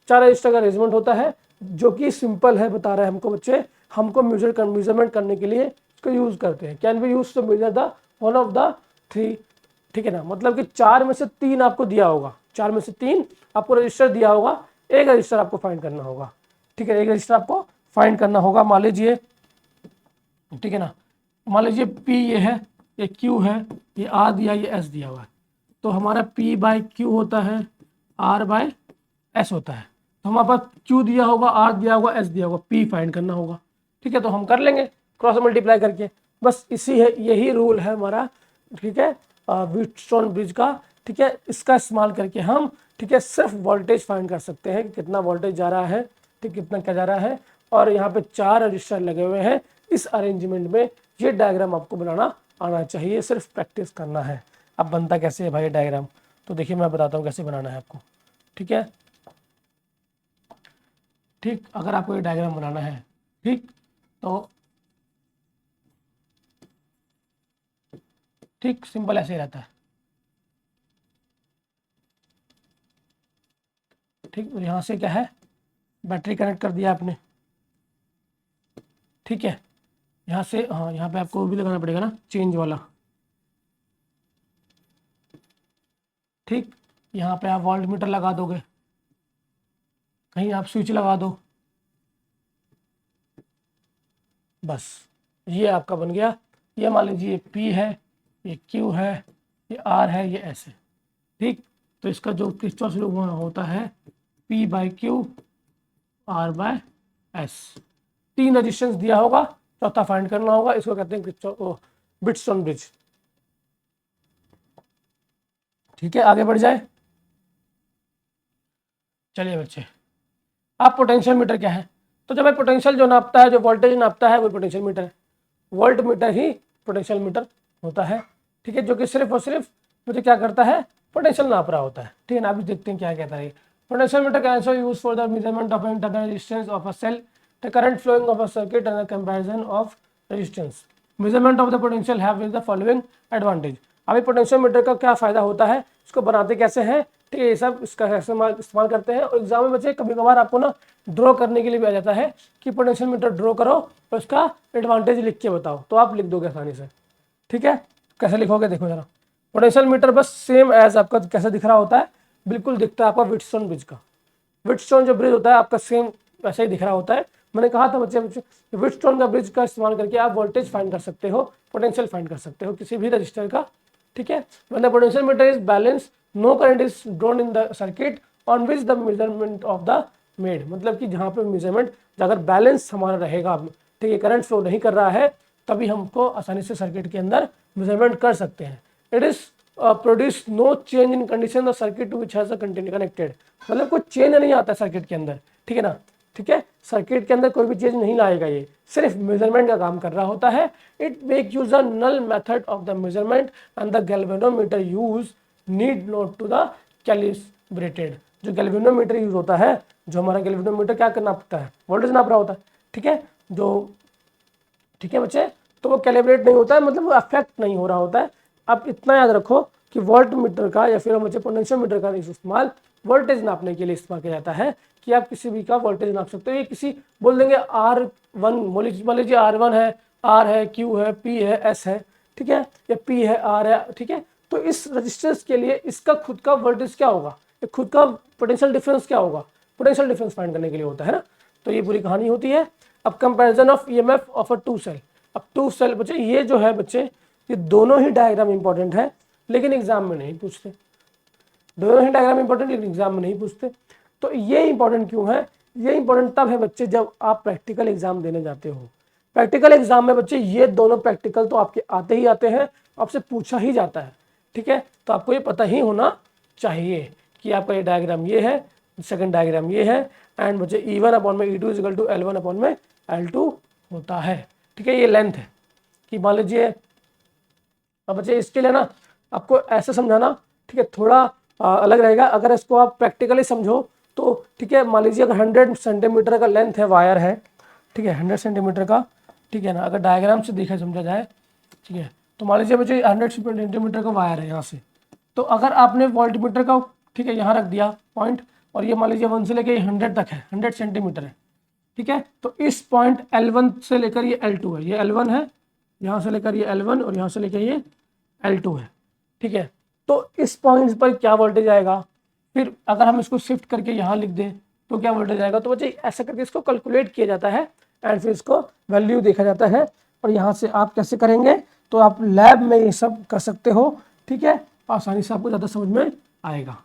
S1: 4 register का अरेंजमेंट होता है, जो कि सिंपल है, बता रहे हैं हमको बच्चे, हमको मेजरमेंट करने के लिए इसको यूज करते हैं। Can be use to measure the one of the 3, ठीक है ना, मतलब कि 4 में से 3 आपको दिया होगा, 4 में से 3 आपको रजिस्टर दिया होगा, एक रजिस्टर आपको फाइंड करना होगा, ठीक है, एक रजिस्टर आपको फाइंड करना होगा। मान लीजिए, ठीक है ना, मान लीजिए P ये है, ये Q है, ये R दिया, ये S दिया हुआ है, तो हमारा P/Q होता है, R/S होता है। तो हमारे पास Q दिया होगा, R दिया होगा, S दिया होगा, P फाइंड करना होगा, ठीक है, तो हम कर लेंगे क्रॉस मल्टीप्लाई करके, बस इसी है, यही रूल है हमारा, ठीक है, व्हीटस्टोन ब्रिज का, ठीक है। इसका इस्तेमाल करके हम, ठीक है, सिर्फ वोल्टेज फाइंड कर सकते हैं कि कितना वोल्टेज जा रहा है, ठीक, कितना क्या जा रहा है। और यहाँ पे 4 रजिस्टर लगे हुए हैं इस अरेंजमेंट में। ये डायग्राम आपको बनाना आना चाहिए, सिर्फ प्रैक्टिस करना है। अब बनता कैसे है भाई डायग्राम, तो देखिए मैं बताता हूँ कैसे बनाना है आपको। ठीक है, ठीक, अगर आपको ये डायग्राम बनाना है, ठीक, तो ठीक सिंपल ऐसे ही रहता है। ठीक, तो यहाँ से क्या है, बैटरी कनेक्ट कर दिया आपने। ठीक है, यहाँ से हाँ, यहाँ पे आपको वो भी लगाना पड़ेगा ना, चेंज वाला। ठीक, यहाँ पे आप वोल्ट मीटर लगा दोगे, कहीं आप स्विच लगा दो, बस ये आपका बन गया। ये मान लीजिए P है, ये Q है, ये R है, ये S है। ठीक, तो इसका जो किरचॉफ लॉ होता है P/Q R/S। 3 रजिस्टेंस दिया होगा, चौथा फाइंड करना होगा, इसको कहते हैं बिट्स्टोन ब्रिज। ठीक है, आगे बढ़ जाए। चलिए बच्चे, आप पोटेंशियल मीटर क्या है, तो जब पोटेंशियल जो नापता है, जो वोल्टेज नापता है, वो पोटेंशियल मीटर है। वोल्ट मीटर ही पोटेंशियल मीटर होता है। ठीक है, जो कि सिर्फ और सिर्फ मुझे क्या करता है, पोटेंशियल नाप रहा होता है। ठीक है ना, अभी देखते हैं क्या कहता है। Potential meter can also use for the measurement of internal resistance of a cell, the current flowing of a circuit and the comparison of resistance. Measurement of the potential have the following advantage. अभी potential meter का क्या फायदा होता है, इसको बनाते कैसे हैं, ठीक है, ये सब इसका इस्तेमाल करते हैं। और एग्जाम में बच्चे कभी कभार आपको ना ड्रॉ करने के लिए भी आ जाता है कि पोटेंशियल मीटर ड्रॉ करो और उसका एडवांटेज लिख के बताओ, तो आप लिख दोगे आसानी से। ठीक है, कैसे लिखोगे देखो जरा। पोटेंशियल मीटर बस सेम एज आपका कैसे दिख रहा होता है, बिल्कुल दिखता है आपका व्हीटस्टोन ब्रिज का। व्हीटस्टोन जो ब्रिज होता है आपका सेम वैसे ही दिख रहा होता है। मैंने कहा था बच्चे व्हीटस्टोन का ब्रिज का इस्तेमाल करके आप वोल्टेज फाइंड कर सकते हो, पोटेंशियल फाइंड कर सकते हो किसी भी रजिस्टर का। ठीक है, when the potential meter is balanced, no current is drawn in the circuit on which the measurement of the made। मतलब कि जहाँ पे मेजरमेंट अगर बैलेंस हमारा रहेगा, ठीक है, करंट फ्लो नहीं कर रहा है, तभी हमको आसानी से सर्किट के अंदर मेजरमेंट कर सकते हैं। It is produce no change in condition the circuit which has connected. मतलब कोई चेंज नहीं आता सर्किट के अंदर, ठीक है ना। ठीक है, सर्किट के अंदर कोई भी चीज नहीं लाएगा, ये सिर्फ मेजरमेंट का काम कर रहा होता है। It make use a null method of the measurement and the galvanometer use need not to the calibrated. जो गैल्वेनोमीटर यूज होता है, जो हमारा गैल्वेनोमीटर क्या नापता है, वोल्टेज नाप रहा होता है। ठीक है, जो ठीक है बच्चे, तो वो कैलिब्रेट नहीं होता है, मतलब वो अफेक्ट नहीं हो रहा होता है। आप इतना याद रखो कि वोल्ट मीटर का या फिर बच्चे पोटेंशियल मीटर का इस्तेमाल वोल्टेज नापने के लिए इस्तेमाल किया जाता है, कि आप किसी भी का वोल्टेज नाप सकते हो। ये किसी बोल देंगे R1, मान लीजिए R1 है, R है, Q है, P है, S है, ठीक है, या P है, R है, ठीक है। तो इस रजिस्टेंस के लिए इसका खुद का वोल्टेज क्या होगा, खुद का पोटेंशियल डिफरेंस क्या होगा, पोटेंशियल डिफरेंस फाइंड करने के लिए होता है ना। तो ये पूरी कहानी होती है। अब comparison of EMF of a two cell. अब टू सेल बच्चे, ये जो है बच्चे, ये दोनों ही डायग्राम इंपॉर्टेंट है, लेकिन एग्जाम में नहीं पूछते। दोनों ही डायग्राम इंपॉर्टेंट, लेकिन एग्जाम में नहीं पूछते। तो ये इंपॉर्टेंट क्यों है, ये इंपॉर्टेंट तब है बच्चे जब आप प्रैक्टिकल एग्जाम देने जाते हो। प्रैक्टिकल एग्जाम में बच्चे ये दोनों प्रैक्टिकल तो आपके आते ही आते हैं, आपसे पूछा ही जाता है। ठीक है, तो आपको ये पता ही होना चाहिए कि आपका ये डायग्राम ये है, सेकंड डायग्राम ये है, एंड बच्चे E1 अपॉन में E2 equal to L1 upon में L2 होता है। ठीक है, ये लेंथ है कि मान लीजिए, अब बच्चे इसके लिए ना आपको ऐसे समझाना, ठीक है, थोड़ा अलग रहेगा। अगर इसको आप प्रैक्टिकली समझो तो ठीक है, मान लीजिए अगर 100 सेंटीमीटर का लेंथ है, वायर है, ठीक है, 100 सेंटीमीटर का, ठीक है ना। अगर डायग्राम से देखा समझा जाए, ठीक है, तो मान लीजिए बच्चे 100 सेंटीमीटर का वायर है यहाँ से, तो अगर आपने वोल्ट मीटर का, ठीक है, यहाँ रख दिया पॉइंट, और ये मान लीजिए 1 से लेकर 100 तक है, 100 सेंटीमीटर है, ठीक है। तो इस पॉइंट L1 से लेकर ये L2 है, ये L1 है, यहाँ से लेकर ये L1 और यहाँ से लेकर ये L2 है, ठीक है। तो इस पॉइंट पर क्या वोल्टेज आएगा, फिर अगर हम इसको शिफ्ट करके यहाँ लिख दें तो क्या वोल्टेज आएगा। तो बच्चे ऐसा करके इसको कैलकुलेट किया जाता है एंड फिर इसको वैल्यू देखा जाता है। और यहाँ से आप कैसे करेंगे, तो आप लैब में ये सब कर सकते हो, ठीक है, आसानी से आपको ज़्यादा समझ में आएगा।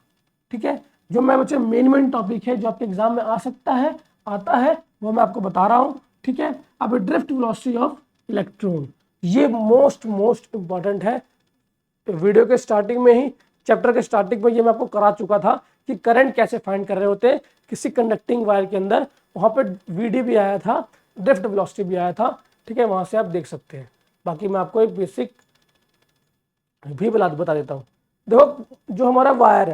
S1: ठीक है, जो मैं बच्चे मेन टॉपिक है जो आपके एग्जाम में आ सकता है, आता है, वो मैं आपको बता रहा हूँ। ठीक है, अब ड्रिफ्ट वेलोसिटी ऑफ इलेक्ट्रॉन, ये मोस्ट इंपॉर्टेंट है। वीडियो के स्टार्टिंग में ही, चैप्टर के स्टार्टिंग में ये मैं आपको करा चुका था कि करंट कैसे फाइंड कर रहे होते हैं किसी कंडक्टिंग वायर के अंदर। वहाँ पे VD भी आया था, ड्रिफ्ट वेलोसिटी भी आया था, ठीक है, वहाँ से आप देख सकते हैं। बाकी मैं आपको एक बेसिक भी बता देता हूँ। देखो जो हमारा वायर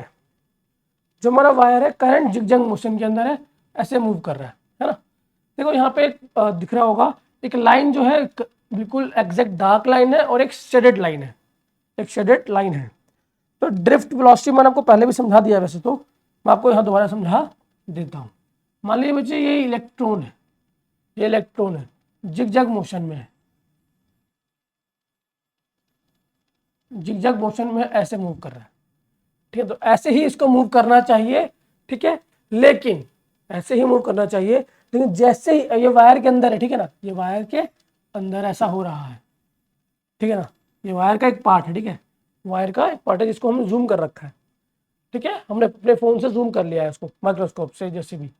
S1: है करंट जिगजैग मोशन के अंदर है, ऐसे मूव कर रहा है ना। देखो यहाँ पे एक दिख रहा होगा, एक लाइन जो है बिल्कुल एग्जैक्ट डार्क लाइन है और एक शेडेड लाइन है, तो ड्रिफ्ट वेलोसिटी मैंने आपको पहले भी समझा दिया वैसे तो, मैं आपको यहाँ दोबारा समझा देता हूँ। मान लीजिए बच्चे ये इलेक्ट्रॉन है, जिगजैग मोशन में है, जिगजैग मोशन में ऐसे मूव कर रहा है, ठीक है। तो ऐसे ही इसको मूव करना चाहिए, ठीक है, लेकिन ऐसे ही मूव करना चाहिए, लेकिन जैसे ही ये वायर के अंदर है, ठीक है ना, ये वायर के अंदर ऐसा हो रहा है, ठीक है ना, ये वायर का एक पार्ट है, ठीक है, वायर का एक पार्ट है जिसको हमने जूम कर रखा है, ठीक है, हमने अपने फोन से जूम कर लिया है इसको माइक्रोस्कोप से जैसे भी,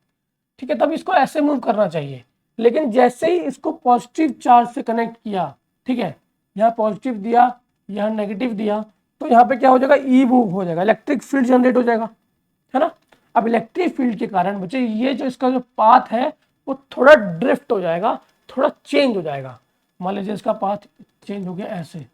S1: ठीक है। तब इसको ऐसे मूव करना चाहिए, लेकिन जैसे ही इसको पॉजिटिव चार्ज से कनेक्ट किया, ठीक है, यहाँ पॉजिटिव दिया, यहाँ नेगेटिव दिया, तो यहाँ पे क्या हो जाएगा, ई मूव हो जाएगा, इलेक्ट्रिक फील्ड जनरेट हो जाएगा, है ना। अब इलेक्ट्रिक फील्ड के कारण बच्चे ये जो इसका जो पाथ है वो थोड़ा ड्रिफ्ट हो जाएगा, थोड़ा चेंज हो जाएगा। मान लीजिए इसका पाथ चेंज हो गया ऐसे,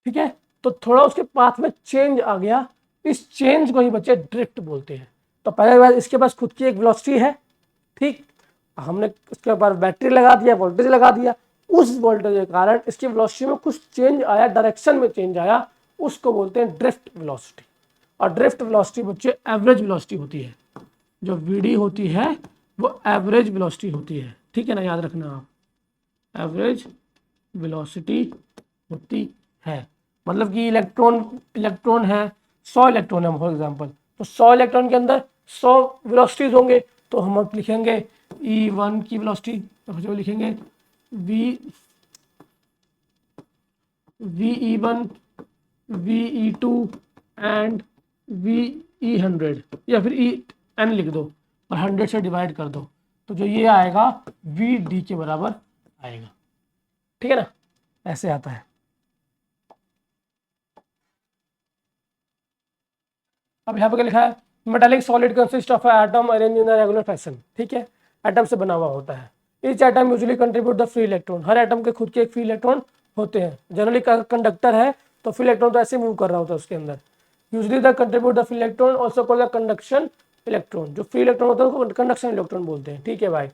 S1: ठीक है, तो थोड़ा उसके पाथ में चेंज आ गया, इस चेंज को ही बच्चे ड्रिफ्ट बोलते हैं। तो पहले बात, इसके पास खुद की एक वेलोसिटी है, ठीक, हमने उसके ऊपर बैटरी लगा दिया, वोल्टेज लगा दिया, उस वोल्टेज के कारण इसकी वेलोसिटी में कुछ चेंज आया, डायरेक्शन में चेंज आया, उसको बोलते हैं ड्रिफ्ट वेलोसिटी। और ड्रिफ्ट वेलोसिटी बच्चे एवरेज वेलोसिटी होती है, जो वीडी होती है वो एवरेज वेलोसिटी होती है, ठीक है ना, याद रखना आप, एवरेज वेलोसिटी होती है। मतलब कि इलेक्ट्रॉन है, 100 इलेक्ट्रॉन है फॉर एग्जांपल, तो 100 इलेक्ट्रॉन के अंदर 100 वेलोसिटीज होंगे, तो हम लिखेंगे E1 की वेलोसिटी, जो लिखेंगे VE1, VE2 एंड VE100, या फिर EN लिख दो और 100 से डिवाइड कर दो, तो जो ये आएगा VD के बराबर आएगा, ठीक है ना, ऐसे आता है। अब यहाँ पे क्या लिखा है, metallic solid consist of atom arrange in regular fashion, ठीक है, एटम से बना हुआ होता है। Each atom usually contribute the free electron, her atom के खुद के एक फ्री इलेक्ट्रॉन होते हैं। जनरली कंडक्टर है तो फ्री इलेक्ट्रॉन तो ऐसे मूव कर रहा होता है उसके अंदर। Usually the contribute the free electron also called the conduction electron, जो फ्री इलेक्ट्रॉन होता है उसको कंडक्शन इलेक्ट्रॉन बोलते हैं, ठीक है भाई,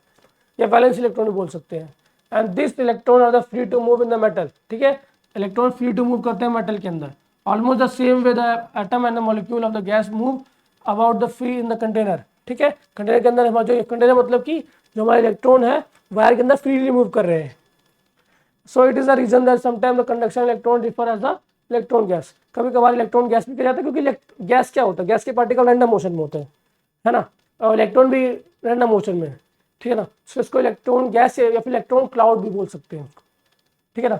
S1: या वैलेंस इलेक्ट्रॉन भी बोल सकते हैं। And this electron are the free to move in the metal, ठीक है, इलेक्ट्रॉन फ्री टू मूव करते हैं मेटल के अंदर, almost the same way the atom and the molecule of the gas move about the free in the container, ठीक है, container के अंदर जो कंटेनर मतलब कि जो हमारे इलेक्ट्रॉन है वायर के अंदर फ्रीली मूव कर रहे हैं। So it is the reason that sometime the conduction electron differ as the electron gas, कभी कभार इलेक्ट्रॉन गैस भी किया जाता है, क्योंकि गैस क्या होता है, गैस के पार्टिकल रैंडम मोशन में होते हैं, है ना, और इलेक्ट्रॉन भी रैंडम मोशन में है, ठीक है ना, तो इसको इलेक्ट्रॉन गैस या फिर इलेक्ट्रॉन क्लाउड भी बोल सकते हैं, ठीक है ना।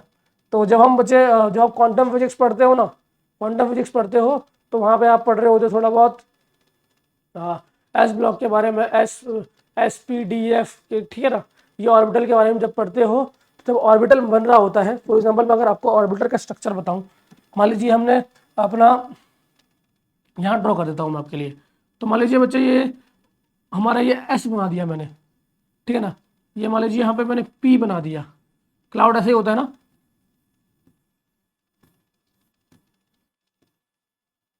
S1: तो जब हम बच्चे जब आप क्वांटम फिजिक्स पढ़ते हो ना, क्वांटम फिजिक्स पढ़ते हो तो वहाँ पे आप पढ़ रहे होते थोड़ा बहुत एस ब्लॉक के बारे में, SPDF के, ठीक है ना, ये ऑर्बिटल के बारे में जब पढ़ते हो, तो जब ऑर्बिटल बन रहा होता है, फॉर एग्जांपल मैं अगर आपको ऑर्बिटल का स्ट्रक्चर बताऊं, मान लीजिए हमने अपना यहाँ ड्रॉ कर देता हूँ मैं आपके लिए, तो मान लीजिए बच्चे ये हमारा ये S बना दिया मैंने, ठीक है ना, ये मान लीजिए यहाँ पे मैंने P बना दिया, क्लाउड ऐसे ही होता है ना,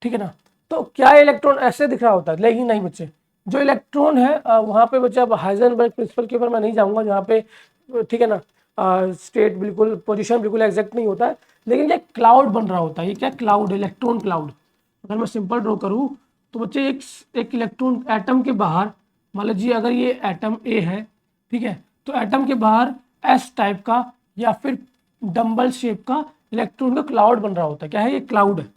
S1: ठीक है ना। तो क्या इलेक्ट्रॉन ऐसे दिख रहा होता है, लेकिन नहीं बच्चे, जो इलेक्ट्रॉन है वहाँ पे बच्चे, अब हाइजेनबर्ग प्रिंसिपल के ऊपर मैं नहीं जाऊँगा जहाँ पे, ठीक है ना, स्टेट बिल्कुल पोजीशन बिल्कुल एग्जैक्ट नहीं होता है, लेकिन ये क्लाउड बन रहा होता है। ये क्या क्लाउड, इलेक्ट्रॉन क्लाउड। अगर मैं सिंपल ड्रॉ करूँ तो बच्चे एक इलेक्ट्रॉन एटम के बाहर, मान लीजिए अगर ये एटम ए है, ठीक है, तो एटम के बाहर एस टाइप का या फिर डम्बल शेप का इलेक्ट्रॉन का क्लाउड बन रहा होता है। क्या है ये, क्लाउड है,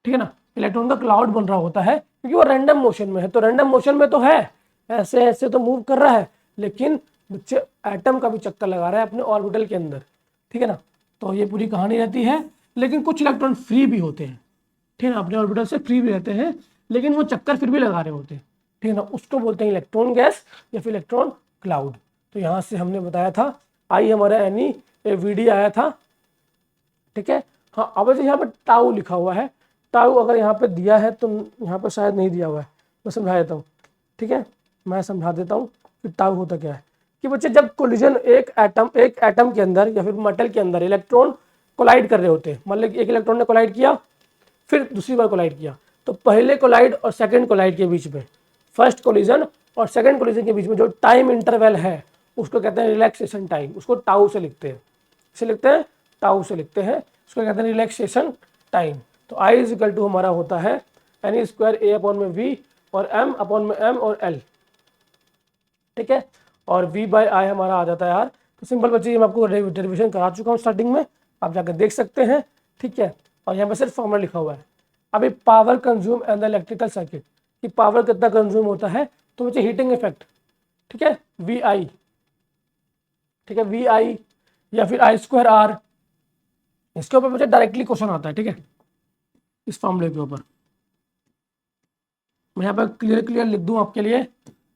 S1: ठीक है ना, इलेक्ट्रॉन का क्लाउड बन रहा होता है, क्योंकि वो रैंडम मोशन में है। तो रैंडम मोशन में तो है, ऐसे ऐसे तो मूव कर रहा है, लेकिन बच्चे एटम का भी चक्कर लगा रहा है अपने ऑर्बिटल के अंदर, ठीक है ना। तो ये पूरी कहानी रहती है, लेकिन कुछ इलेक्ट्रॉन फ्री भी होते हैं, ठीक है ना, अपने ऑर्बिटल से फ्री भी रहते हैं, लेकिन वो चक्कर फिर भी लगा रहे होते हैं, ठीक है ना, उसको बोलते हैं इलेक्ट्रॉन गैस या फिर इलेक्ट्रॉन क्लाउड। तो यहाँ से हमने बताया था आई हमारा एनी ए वी डी आया था, ठीक है। हाँ, अब जो यहाँ पे टाउ लिखा हुआ है, टाउ अगर यहाँ पे दिया है तो यहाँ पे शायद नहीं दिया हुआ है, मैं समझा देता हूँ, ठीक है। मैं समझा देता हूँ कि टाउ होता क्या है। कि बच्चे जब कोलिजन एक एटम के अंदर या फिर मेटल के अंदर इलेक्ट्रॉन कोलाइड कर रहे होते हैं, मतलब एक इलेक्ट्रॉन ने कोलाइड किया फिर दूसरी बार कोलाइड किया, तो पहले कोलाइड और सेकंड कोलाइड के बीच में, फर्स्ट कोलिजन और सेकंड कोलिजन के बीच में जो टाइम इंटरवल है उसको कहते हैं रिलैक्सेशन टाइम, उसको टाउ से लिखते हैं। इसे लिखते हैं टाउ से लिखते हैं, उसको कहते हैं रिलैक्सेशन टाइम। तो आई इज इक्वल टू हमारा होता है एन स्क्वायर ए अपॉन में वी और एम अपॉन में एम और एल, ठीक है। और v बाई आई हमारा आ जाता है यार। तो सिंपल बच्चे मैं आपको डेरिवेशन करा चुका हूँ स्टार्टिंग में, आप जाकर देख सकते हैं, ठीक है। और यहाँ पे सिर्फ फॉर्मूला लिखा हुआ है। अभी power consume and the electrical circuit, कि पावर कितना कंज्यूम होता है, तो बच्चे हीटिंग इफेक्ट, ठीक है, वी आई, ठीक है, वी आई या फिर आई स्क्वायर आर, इसके ऊपर बच्चे डायरेक्टली क्वेश्चन आता है, ठीक है, इस फॉर्मूले के ऊपर। मैं यहाँ पर क्लियर लिख दूँ आपके लिए,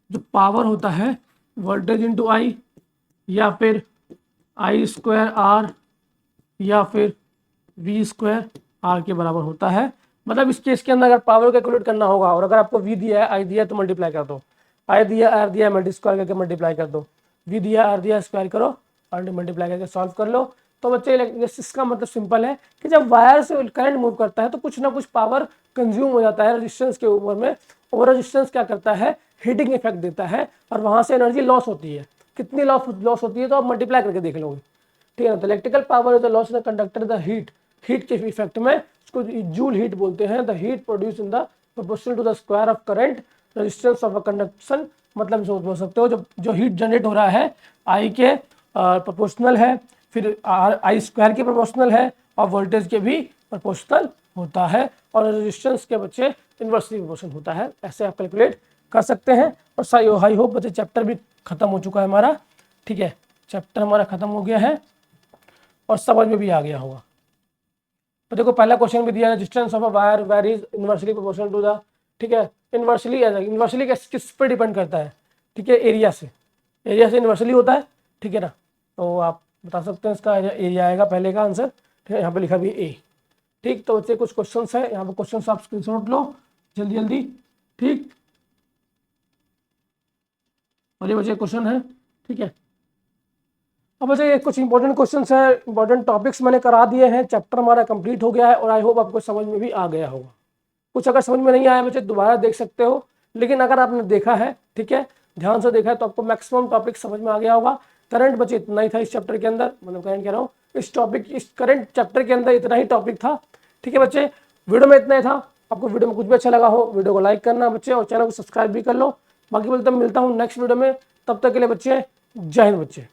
S1: जो पावर होता है वोल्टेज इंटू आई या फिर आई स्क्वायर आर या फिर वी स्क्वायर आर के बराबर होता है। मतलब इस केस के अंदर अगर पावर कैलकुलेट करना होगा और अगर आपको वी दिया है आई दिया है तो मल्टीप्लाई कर दो, आई दिया आर दिया मल्टी स्क्वायर करके मल्टीप्लाई कर दो, वी दिया आर दिया स्क्वायर करो और मल्टीप्लाई करके सॉल्व कर लो। तो बच्चे इसका मतलब सिंपल है कि जब वायर से करंट मूव करता है तो कुछ ना कुछ पावर कंज्यूम हो जाता है रेजिस्टेंस के ऊपर में, और रेजिस्टेंस क्या करता है, हीटिंग इफेक्ट देता है और वहां से एनर्जी लॉस होती है। कितनी लॉस होती है तो आप मल्टीप्लाई करके देख लोगे, ठीक है ना। तो electrical power is the loss in the conductor the heat के इफेक्ट में, इसको जूल हीट बोलते हैं। The heat produce in the proportional to the square of current resistance of a conduction, मतलब सोच सकते हो जो हीट जनरेट हो रहा है आई के प्रोपोर्शनल है, फिर आई स्क्वायर के प्रोपोर्शनल है और वोल्टेज के भी प्रोपोर्शनल होता है, और रेजिस्टेंस के बच्चे इन्वर्सली प्रोपोर्शनल होता है। ऐसे आप कैलकुलेट कर सकते हैं। और आई होप बच्चे चैप्टर भी खत्म हो चुका है हमारा, ठीक है, चैप्टर हमारा खत्म हो गया है और समझ में भी आ गया होगा। तो देखो पहला क्वेश्चन भी दिया है, resistance of a wire varies inversely proportional to the, ठीक है, इनवर्सली किस पे डिपेंड करता है, ठीक है, एरिया से इनवर्सली होता है, ठीक है ना। तो आप बता सकते हैं इसका एरिया आएगा पहले का आंसर, ठीक है, यहाँ पे लिखा भी ए, ठीक। तो बच्चे कुछ क्वेश्चंस है, यहाँ पे क्वेश्चंस आप स्क्रीनशॉट लो जल्दी जल्दी, ठीक, और ये बच्चे क्वेश्चन है, ठीक है। अब बच्चे कुछ इंपॉर्टेंट क्वेश्चंस है, इंपॉर्टेंट टॉपिक्स मैंने करा दिए हैं, चैप्टर हमारा कंप्लीट हो गया है और आई होप आपको समझ में भी आ गया होगा। कुछ अगर समझ में नहीं आया बच्चे दोबारा देख सकते हो, लेकिन अगर आपने देखा है, ठीक है, ध्यान से देखा है तो आपको मैक्सिमम टॉपिक समझ में आ गया होगा। करंट बच्चे इतना ही था इस चैप्टर के अंदर, मतलब करंट कह रहा हूँ, इस करंट चैप्टर के अंदर इतना ही टॉपिक था, ठीक है बच्चे। वीडियो में इतना ही था। आपको वीडियो में कुछ भी अच्छा लगा हो वीडियो को लाइक करना बच्चे, और चैनल को सब्सक्राइब भी कर लो। बाकी बोलते मिलता हूँ नेक्स्ट वीडियो में, तब तक के लिए बच्चे जय हिंद बच्चे।